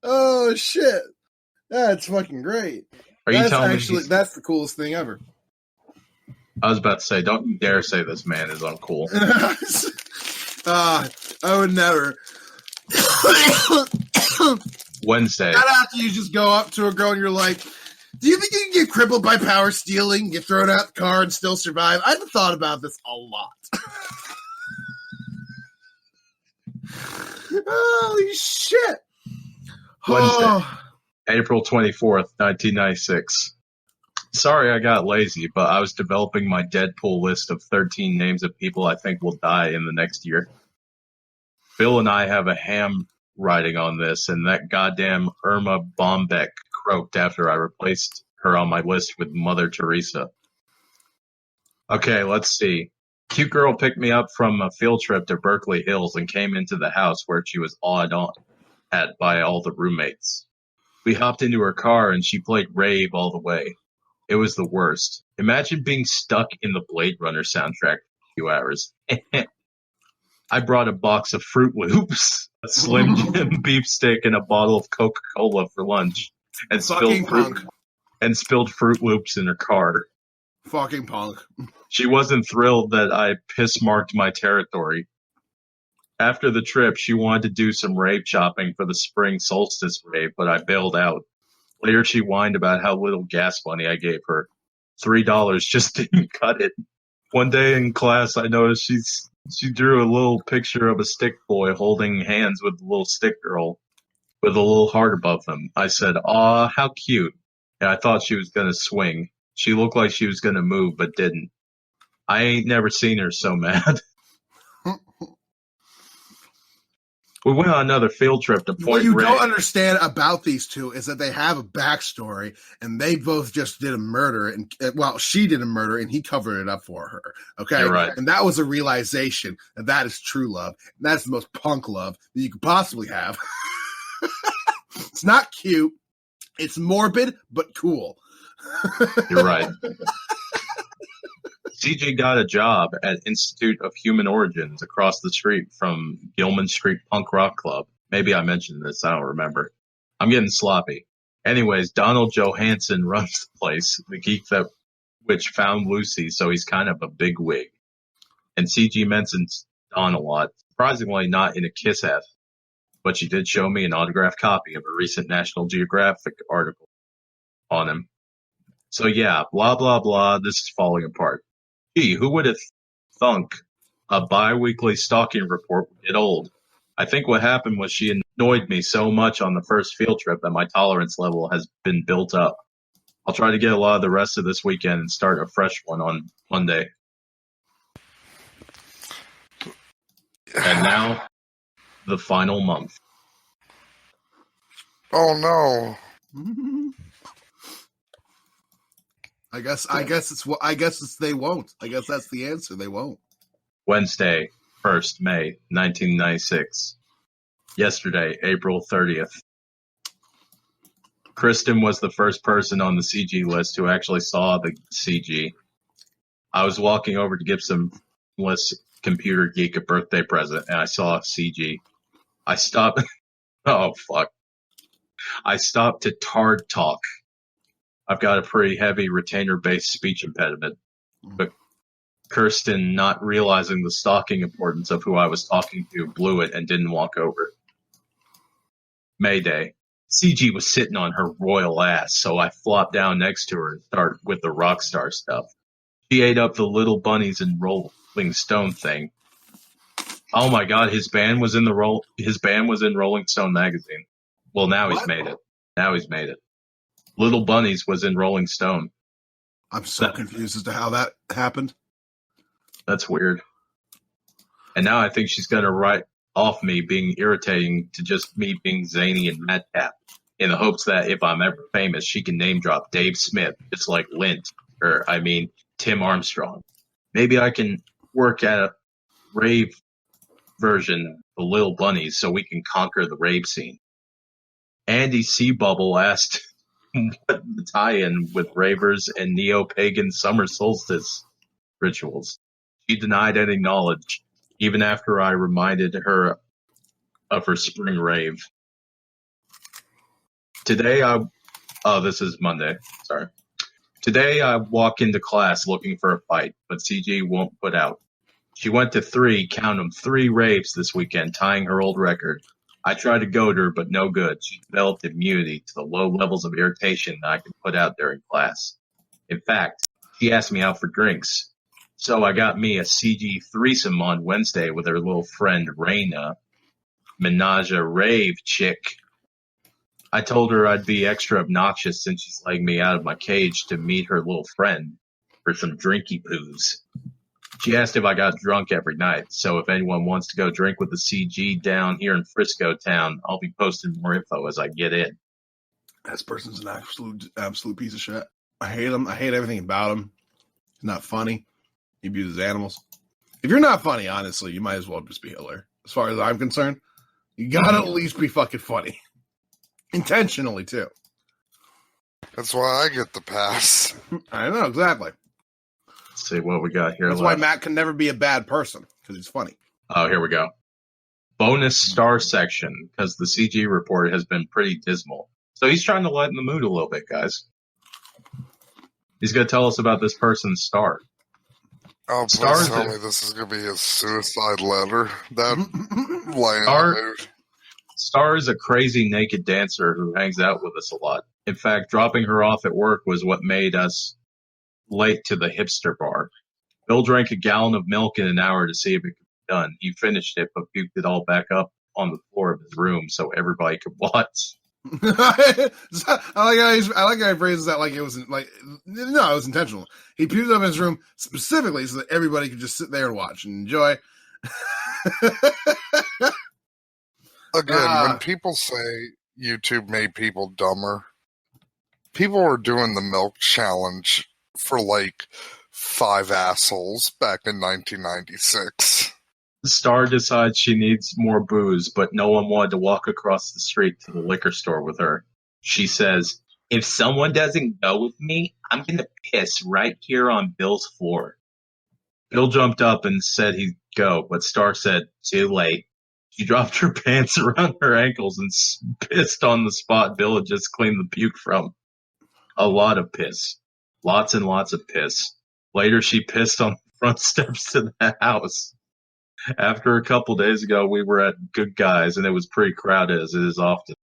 Oh, shit. That's fucking great. Are you telling me that's the coolest thing ever. I was about to say, don't you dare say this man is uncool. I would never. Wednesday. Not after you just go up to a girl and you're like, do you think you can get crippled by power stealing, get thrown out the car, and still survive? I've thought about this a lot. Holy shit. Wednesday, April 24th, 1996. Sorry I got lazy, but I was developing my Deadpool list of 13 names of people I think will die in the next year. Bill and I have a handwriting on this, and that goddamn Irma Bombeck croaked after I replaced her on my list with Mother Teresa. Okay, let's see. Cute girl picked me up from a field trip to Berkeley Hills and came into the house where she was awed on at by all the roommates. We hopped into her car and she played rave all the way. It was the worst. Imagine being stuck in the Blade Runner soundtrack for a few hours. I brought a box of Fruit Loops, a Slim Jim beefsteak, and a bottle of Coca-Cola for lunch, and spilled Fruit Loops in her car. Fucking punk. She wasn't thrilled that I piss-marked my territory. After the trip, she wanted to do some rave shopping for the spring solstice rave, but I bailed out. Later, she whined about how little gas money I gave her. $3 just didn't cut it. One day in class, I noticed she drew a little picture of a stick boy holding hands with a little stick girl with a little heart above them. I said, "Aw, how cute." And I thought she was going to swing. She looked like she was going to move, but didn't. I ain't never seen her so mad. We went on another field trip to Point Reyes. What you don't understand about these two is that they have a backstory, and they both just did a murder, and she did a murder, and he covered it up for her. Okay, You're right. And that was a realization that is true love. And that's the most punk love that you could possibly have. It's not cute. It's morbid, but cool. You're right. CJ got a job at Institute of Human Origins across the street from Gilman Street Punk Rock Club. Maybe I mentioned this. I don't remember. I'm getting sloppy. Anyways, Donald Johansson runs the place, the geek which found Lucy, so he's kind of a big wig. And CG mentions Don a lot, surprisingly not in a kiss-ass, but she did show me an autographed copy of a recent National Geographic article on him. So yeah, blah, blah, blah, this is falling apart. Gee, who would have thunk a bi-weekly stalking report would get old? I think what happened was she annoyed me so much on the first field trip that my tolerance level has been built up. I'll try to get a lot of the rest of this weekend and start a fresh one on Monday. And now, the final month. Oh no. I guess it's they won't. I guess that's the answer. They won't. Wednesday, 1st May, 1996. Yesterday, April 30th. Kristen was the first person on the CG list who actually saw the CG. I was walking over to give some computer geek a birthday present, and I saw CG. I stopped. Oh, fuck. I stopped to Tard Talk. I've got a pretty heavy retainer-based speech impediment. But Kirsten, not realizing the stalking importance of who I was talking to, blew it and didn't walk over. Mayday. CG was sitting on her royal ass, so I flopped down next to her and started with the rock star stuff. She ate up the Little Bunnies and Rolling Stone thing. Oh my god, his band was in Rolling Stone magazine. Well, now he's made it. Little Bunnies was in Rolling Stone. I'm so confused as to how that happened. That's weird. And now I think she's going to write off me being irritating to just me being zany and madcap in the hopes that if I'm ever famous, she can name drop Dave Smith, just like Tim Armstrong. Maybe I can work at a rave version of Little Bunnies so we can conquer the rave scene. Andy Seabubble asked what the tie-in with ravers and neo-pagan summer solstice rituals. She denied any knowledge, even after I reminded her of her spring rave. This is Monday, sorry. Today I walk into class looking for a fight, but CG won't put out. She went to 3 raves this weekend, tying her old record. I tried to goad her, but no good. She developed immunity to the low levels of irritation that I can put out during class. In fact, she asked me out for drinks. So I got me a CG threesome on Wednesday with her little friend Raina, menage a rave chick. I told her I'd be extra obnoxious since she's letting me out of my cage to meet her little friend for some drinky poos. She asked if I got drunk every night, so if anyone wants to go drink with the CG down here in Frisco town, I'll be posting more info as I get in. This person's an absolute piece of shit. I hate him. I hate everything about him. He's not funny. He abuses animals. If you're not funny, honestly, you might as well just be Hitler. As far as I'm concerned, you gotta at least be fucking funny. Intentionally, too. That's why I get the pass. I know, exactly. Let's see what we got here. That's why Matt can never be a bad person, because he's funny. Oh, here we go. Bonus star section, because the CG report has been pretty dismal. So he's trying to lighten the mood a little bit, guys. He's going to tell us about this person's star. Oh, please tell me this is going to be a suicide letter. That Star is a crazy naked dancer who hangs out with us a lot. In fact, dropping her off at work was what made us late to the hipster bar. Bill drank a gallon of milk in an hour to see if it could be done. He finished it, but puked it all back up on the floor of his room so everybody could watch. I like how he phrases that like it was like no, it was intentional. He puked up in his room specifically so that everybody could just sit there and watch and enjoy. Again, when people say YouTube made people dumber, people were doing the milk challenge for like 5 assholes back in 1996. Star decides she needs more booze, but no one wanted to walk across the street to the liquor store with her. She says, if someone doesn't go with me, I'm going to piss right here on Bill's floor. Bill jumped up and said he'd go, but Star said, too late. She dropped her pants around her ankles and pissed on the spot Bill had just cleaned the puke from. A lot of piss. Lots and lots of piss. Later, she pissed on the front steps to the house. After a couple days ago, we were at Good Guys, and it was pretty crowded, as it is often.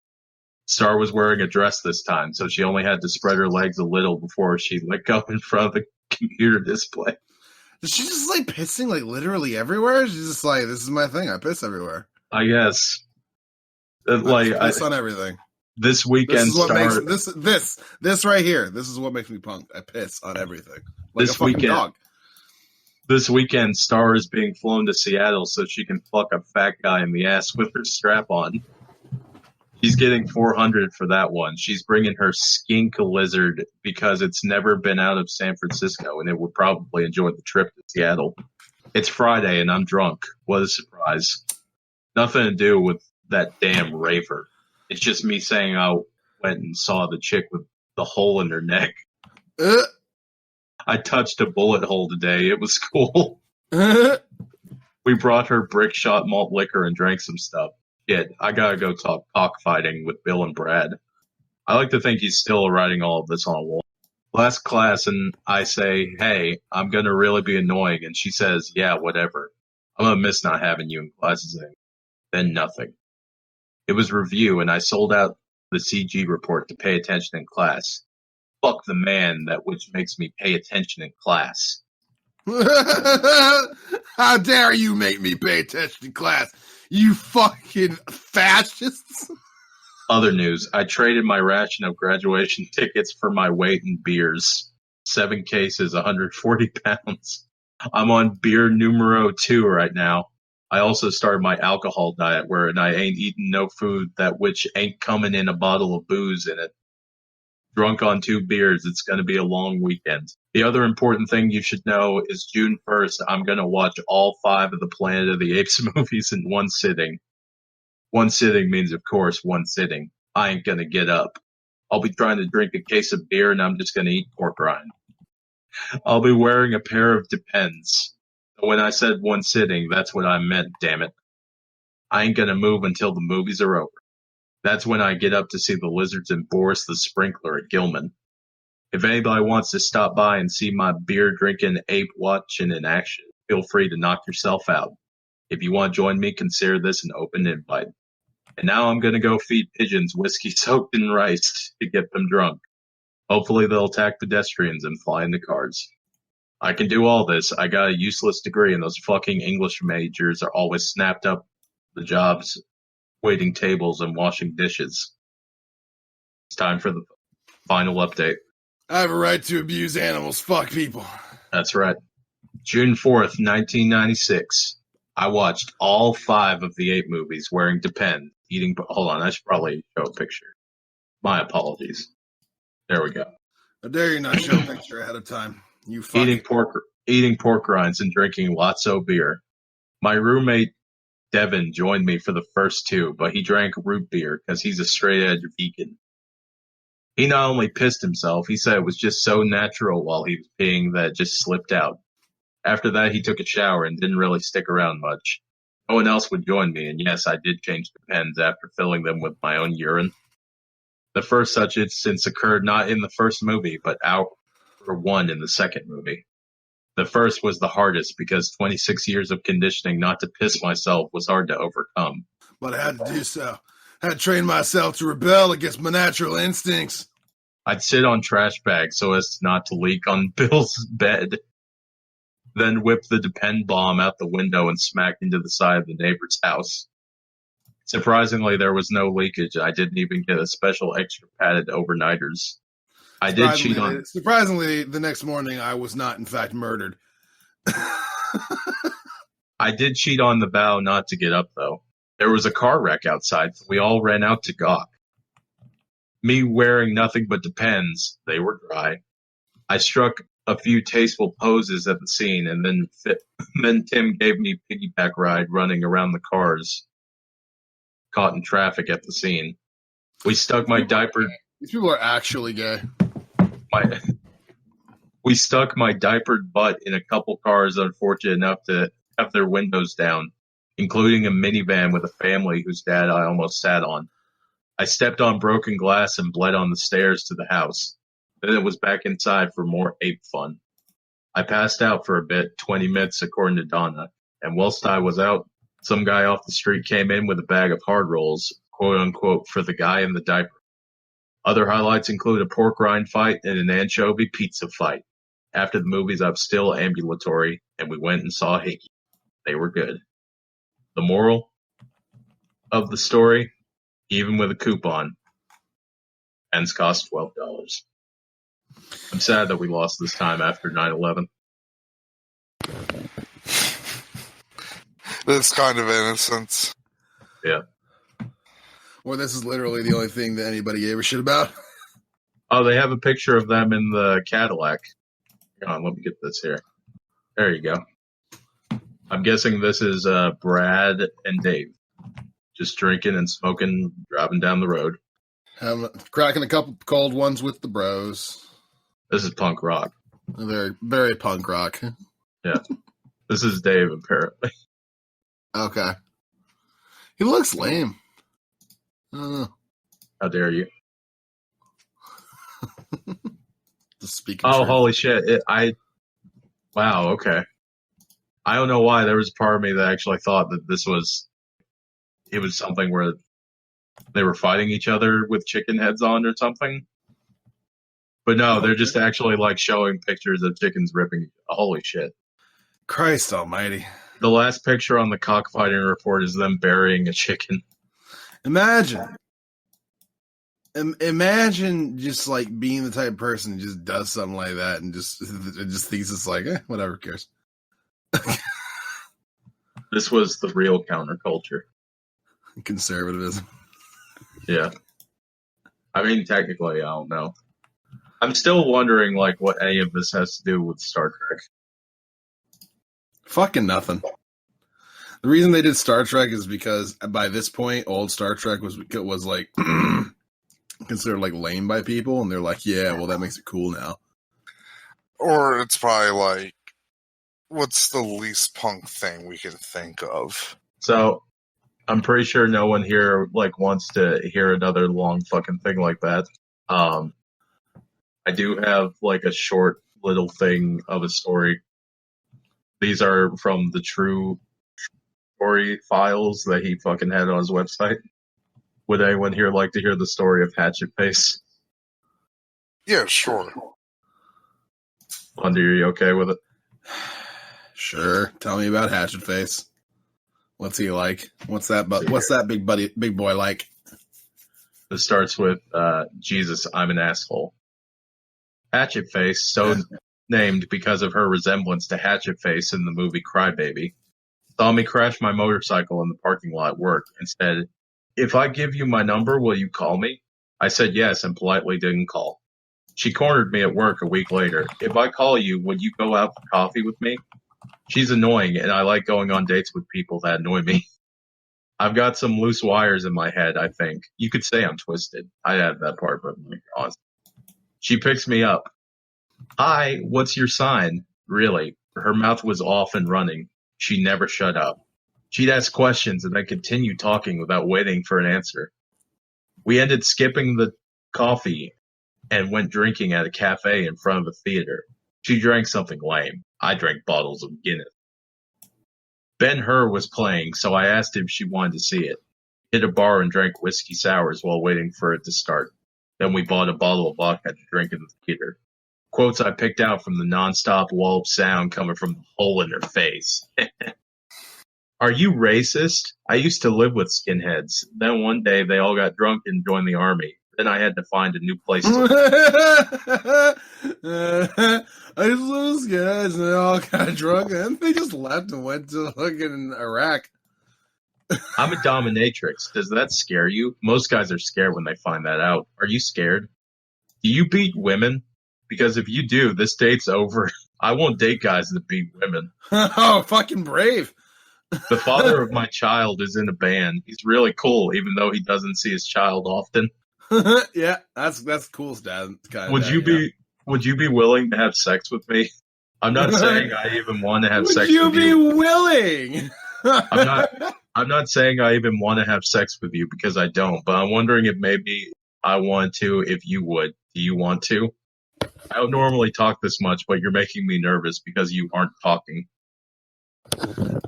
Star was wearing a dress this time, so she only had to spread her legs a little before she let go in front of the computer display. Is she just like pissing like literally everywhere? She's just like, this is my thing. I piss everywhere. I guess. I piss on everything. This weekend, this is what makes this right here. This is what makes me punk. I piss on everything. Like this a fucking weekend, dog. This weekend, Star is being flown to Seattle so she can fuck a fat guy in the ass with her strap on. She's getting $400 for that one. She's bringing her skink lizard because it's never been out of San Francisco and it would probably enjoy the trip to Seattle. It's Friday and I'm drunk. What a surprise. Nothing to do with that damn raver. It's just me saying I went and saw the chick with the hole in her neck. I touched a bullet hole today. It was cool. We brought her brick shot malt liquor and drank some stuff. Shit, I gotta go talk cockfighting with Bill and Brad. I like to think he's still writing all of this on a wall. Last class, and I say, hey, I'm gonna really be annoying, and she says, yeah, whatever. I'm gonna miss not having you in classes anymore. Then nothing. It was review, and I sold out the CG report to pay attention in class. Fuck the man that which makes me pay attention in class. How dare you make me pay attention in class, you fucking fascists. Other news, I traded my ration of graduation tickets for my weight in beers. 7 cases, 140 pounds. I'm on beer numero 2 right now. I also started my alcohol diet where I ain't eating no food that which ain't coming in a bottle of booze in it. Drunk on 2 beers, it's going to be a long weekend. The other important thing you should know is June 1st, I'm going to watch all 5 of the Planet of the Apes movies in one sitting. One sitting means, of course, one sitting. I ain't going to get up. I'll be trying to drink a case of beer and I'm just going to eat pork rind. I'll be wearing a pair of Depends. When I said one sitting, that's what I meant, damn it. I ain't gonna move until the movies are over. That's when I get up to see the lizards and Boris the Sprinkler at Gilman. If anybody wants to stop by and see my beer-drinking ape watching in action, feel free to knock yourself out. If you want to join me, consider this an open invite. And now I'm gonna go feed pigeons whiskey soaked in rice to get them drunk. Hopefully they'll attack pedestrians and fly into cars. I can do all this. I got a useless degree and those fucking English majors are always snapped up the jobs, waiting tables and washing dishes. It's time for the final update. I have a right to abuse animals. Fuck people. That's right. June 4th, 1996. I watched all 5 of the 8 movies wearing Depend. Hold on, I should probably show a picture. My apologies. There we go. How dare you not show a picture ahead of time? You fucking... Eating pork rinds and drinking lots of beer. My roommate Devin joined me for the first 2, but he drank root beer because he's a straight-edge vegan. He not only pissed himself, he said it was just so natural while he was peeing that it just slipped out. After that, he took a shower and didn't really stick around much. No one else would join me, and yes, I did change Depends after filling them with my own urine. The first such instance occurred not in the first movie, but out for 1 in the second movie. The first was the hardest because 26 years of conditioning not to piss myself was hard to overcome. But I had to do so. I had to train myself to rebel against my natural instincts. I'd sit on trash bags so as not to leak on Bill's bed, then whip the Depend bomb out the window and smack into the side of the neighbor's house. Surprisingly, there was no leakage. I didn't even get a special extra padded overnighters. I did cheat on... Surprisingly, the next morning, I was not, in fact, murdered. I did cheat on the vow not to get up, though. There was a car wreck outside, so we all ran out to gawk. Me wearing nothing but Depends, they were dry. I struck a few tasteful poses at the scene, and then Tim gave me a piggyback ride running around the cars caught in traffic at the scene. We stuck my diaper... These people are actually gay. We stuck my diapered butt in a couple cars unfortunate enough to have their windows down, including a minivan with a family whose dad I almost sat on. I stepped on broken glass and bled on the stairs to the house. Then it was back inside for more ape fun. I passed out for a bit, 20 minutes according to Donna, and whilst I was out, some guy off the street came in with a bag of hard rolls, quote unquote, for the guy in the diaper. Other highlights include a pork rind fight and an anchovy pizza fight. After the movies, I was still ambulatory, and we went and saw Hickey. They were good. The moral of the story, even with a coupon, ends cost $12. I'm sad that we lost this time after 9/11. This kind of innocence. Yeah. Well, this is literally the only thing that anybody gave a shit about. Oh, they have a picture of them in the Cadillac. Hang on, let me get this here. There you go. I'm guessing this is Brad and Dave. Just drinking and smoking, driving down the road. Cracking a couple cold ones with the bros. This is punk rock. Very, very punk rock. Yeah. This is Dave, apparently. Okay. He looks lame. I don't know. How dare you? Just speaking. Oh, truth. holy shit. Wow, okay. I don't know why. There was a part of me that actually thought that it was something where they were fighting each other with chicken heads on or something. But no, they're just actually like showing pictures of chickens ripping. Holy shit. Christ almighty. The last picture on the cockfighting report is them burying a chicken. Imagine just like being the type of person who just does something like that and just thinks it's like, whatever, who cares. This was the real counterculture. Conservatism. Yeah. I mean, technically, I don't know. I'm still wondering, like, what any of this has to do with Star Trek. Fucking nothing. The reason they did Star Trek is because by this point, old Star Trek was like considered like lame by people, and they're like, yeah, well, that makes it cool now. Or it's probably like What's the least punk thing we can think of? So I'm pretty sure no one here like wants to hear another long fucking thing like that. I do have like a short little thing of a story. These are from the true story files that he fucking had on his website. Would anyone here like to hear the story of Hatchet Face? Yeah, sure. Wonder, are you okay with it? Sure. Tell me about Hatchet Face. What's he like? What's that big boy like? It starts with, Jesus, I'm an asshole. Hatchet Face, so named because of her resemblance to Hatchet Face in the movie Crybaby, saw me crash my motorcycle in the parking lot at work and said, "If I give you my number, will you call me?" I said yes and politely didn't call. She cornered me at work a week later. "If I call you, would you go out for coffee with me?" She's annoying, and I like going on dates with people that annoy me. I've got some loose wires in my head, I think. You could say I'm twisted. I have that part, but I'm honest. She picks me up. "Hi, what's your sign?" Really, her mouth was off and running. She never shut up. She'd ask questions and then continue talking without waiting for an answer. We ended skipping the coffee and went drinking at a cafe in front of a theater. She drank something lame. I drank bottles of Guinness. Ben-Hur was playing, so I asked if she wanted to see it. Hit a bar and drank whiskey sours while waiting for it to start. Then we bought a bottle of vodka to drink in the theater. Quotes I picked out from the nonstop wall of sound coming from the hole in her face. "Are you racist? I used to live with skinheads. Then one day they all got drunk and joined the army. Then I had to find a new place to live." I just lose guys and they all got drunk and they just left and went to fucking Iraq. "I'm a dominatrix. Does that scare you? Most guys are scared when they find that out. Are you scared? Do you beat women? Because if you do, this date's over. I won't date guys that beat women. Oh, fucking brave. The father of my child is in a band. He's really cool, even though he doesn't see his child often. Yeah, that's cool, Dad. Would you be willing to have sex with me? I'm not saying I even want to have sex with you. Would you be willing? I'm not saying I even want to have sex with you because I don't, but I'm wondering if maybe I want to if you would. Do you want to? I don't normally talk this much, but you're making me nervous because you aren't talking.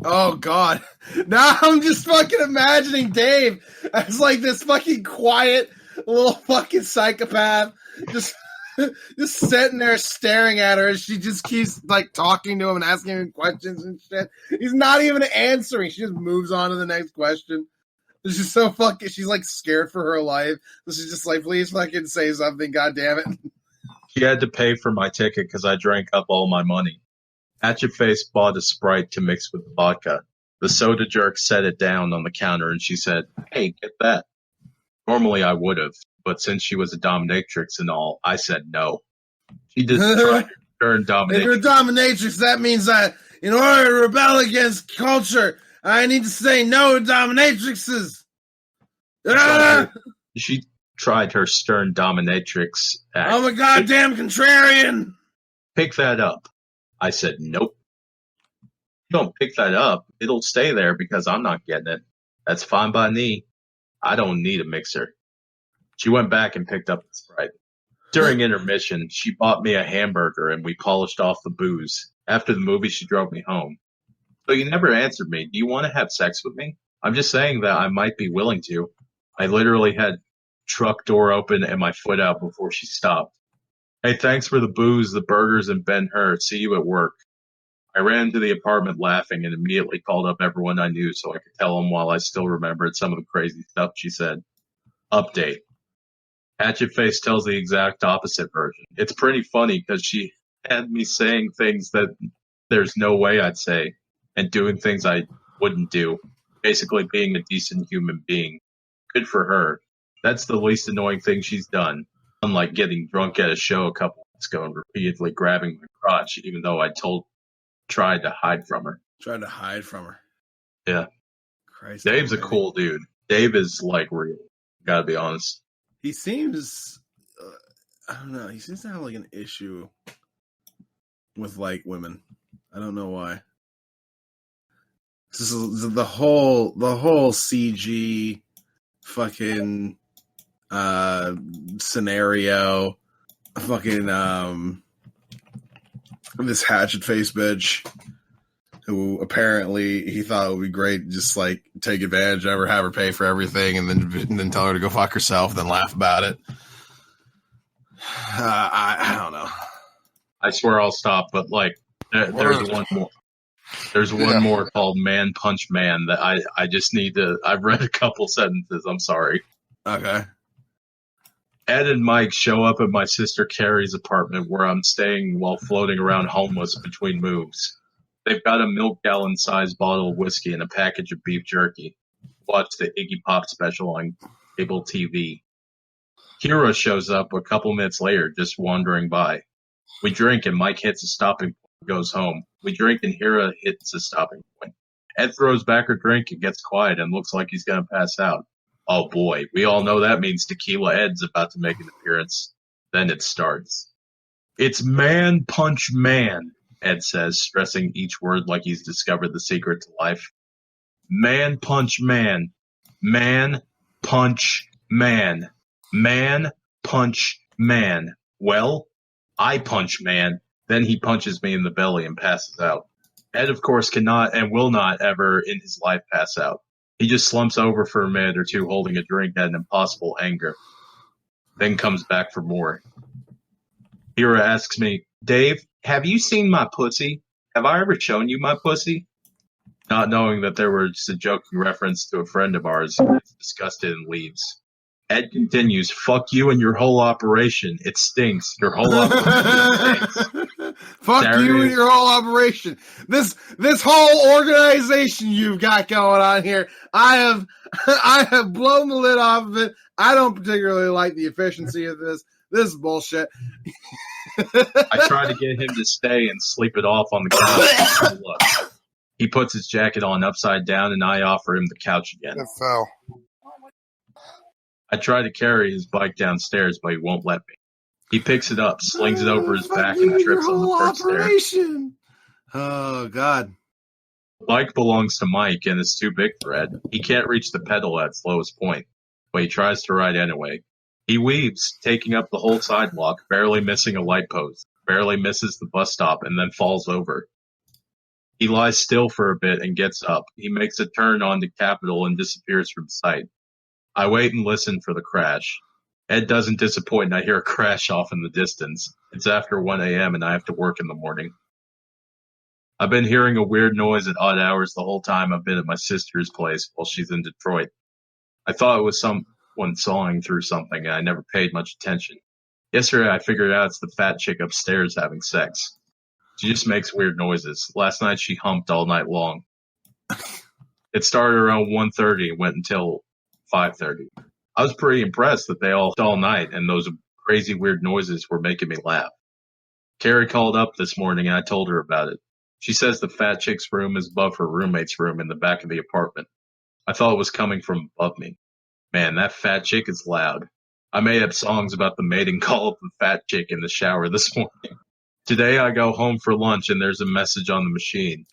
Oh, God. Now I'm just fucking imagining Dave as like this fucking quiet little fucking psychopath just sitting there staring at her as she just keeps like talking to him and asking him questions and shit. He's not even answering. She just moves on to the next question. She's so fucking, she's like scared for her life. So she's just like, please fucking say something, God damn it. She had to pay for my ticket because I drank up all my money. Hatchet Face bought a Sprite to mix with the vodka. The soda jerk set it down on the counter and she said, "Hey, get that." Normally I would have, but since she was a dominatrix and all, I said no. She did try to turn dominatrix. If you're a dominatrix, that means that in order to rebel against culture, I need to say no to dominatrixes. She tried her stern dominatrix act. I'm a goddamn contrarian. "Pick that up." I said, "Nope." "You don't pick that up, it'll stay there because I'm not getting it." "That's fine by me. I don't need a mixer." She went back and picked up the Sprite. During intermission, she bought me a hamburger and we polished off the booze. After the movie, she drove me home. "So you never answered me. Do you want to have sex with me?" "I'm just saying that I might be willing to." I literally had truck door open and my foot out before she stopped. "Hey, thanks for the booze, the burgers, and Ben-Hur. See you at work." I ran into the apartment laughing and immediately called up everyone I knew so I could tell them while I still remembered some of the crazy stuff she said. Update. Hatchet Face tells the exact opposite version. It's pretty funny because she had me saying things that there's no way I'd say and doing things I wouldn't do. Basically being a decent human being. Good for her. That's the least annoying thing she's done. Unlike getting drunk at a show a couple months ago and repeatedly grabbing my crotch, even though I tried to hide from her. Tried to hide from her. Yeah. Christ. Dave's a cool dude. Dave is like real. Gotta be honest. He seems, I don't know, he seems to have like an issue with like women. I don't know why. This is the whole CG fucking scenario. Fucking this hatchet face bitch who apparently he thought it would be great, just like take advantage of her, have her pay for everything, and then tell her to go fuck herself, then laugh about it. I don't know. I swear I'll stop, but like there's one more. There's one more called Man Punch Man that I just need to. I've read a couple sentences. I'm sorry. Okay. Ed and Mike show up at my sister Carrie's apartment where I'm staying while floating around homeless between moves. They've got a milk gallon-sized bottle of whiskey and a package of beef jerky. Watch the Iggy Pop special on cable TV. Kira shows up a couple minutes later, just wandering by. We drink and Mike hits a stopping point and goes home. We drink and Hira hits a stopping point. Ed throws back her drink and gets quiet and looks like he's going to pass out. Oh boy, we all know that means Tequila Ed's about to make an appearance. Then it starts. It's Man Punch Man, Ed says, stressing each word like he's discovered the secret to life. Man Punch Man. Man Punch Man. Man Punch Man. Well, I punch Man. Then he punches me in the belly and passes out. Ed, of course, cannot and will not ever in his life pass out. He just slumps over for a minute or two holding a drink at an impossible anger. Then comes back for more. Hira asks me, Dave, have you seen my pussy? Have I ever shown you my pussy? Not knowing that there was a joking reference to a friend of ours who gets disgusted and leaves. Ed continues, fuck you and your whole operation. It stinks. Your whole operation stinks. Fuck Saturday. You and your whole operation. This whole organization you've got going on here, I have blown the lid off of it. I don't particularly like the efficiency of this. This is bullshit. I try to get him to stay and sleep it off on the couch. Look. He puts his jacket on upside down, and I offer him the couch again. It fell. I try to carry his bike downstairs, but he won't let me. He picks it up, slings it over his back, and trips on the first stair. Oh, God. The bike belongs to Mike and is too big for Ed. He can't reach the pedal at its lowest point, but he tries to ride anyway. He weaves, taking up the whole sidewalk, barely missing a light post, barely misses the bus stop, and then falls over. He lies still for a bit and gets up. He makes a turn onto Capitol and disappears from sight. I wait and listen for the crash. Ed doesn't disappoint, and I hear a crash off in the distance. It's after 1 a.m., and I have to work in the morning. I've been hearing a weird noise at odd hours the whole time I've been at my sister's place while she's in Detroit. I thought it was someone sawing through something, and I never paid much attention. Yesterday, I figured out it's the fat chick upstairs having sex. She just makes weird noises. Last night, she humped all night long. It started around 1:30 and went until 5:30. I was pretty impressed that they all night, and those crazy weird noises were making me laugh. Carrie called up this morning, and I told her about it. She says the fat chick's room is above her roommate's room in the back of the apartment. I thought it was coming from above me. Man, that fat chick is loud. I made up songs about the mating call of the fat chick in the shower this morning. Today I go home for lunch, and there's a message on the machine.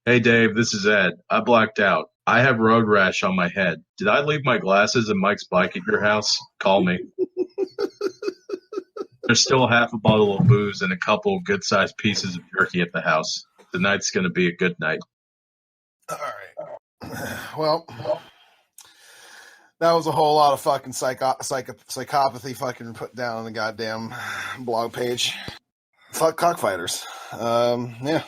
Hey, Dave, this is Ed. I blacked out. I have road rash on my head. Did I leave my glasses and Mike's bike at your house? Call me. There's still half a bottle of booze and a couple of good-sized pieces of jerky at the house. Tonight's going to be a good night. All right. Well, that was a whole lot of fucking psychopathy fucking put down on the goddamn blog page. Fuck cockfighters. Yeah.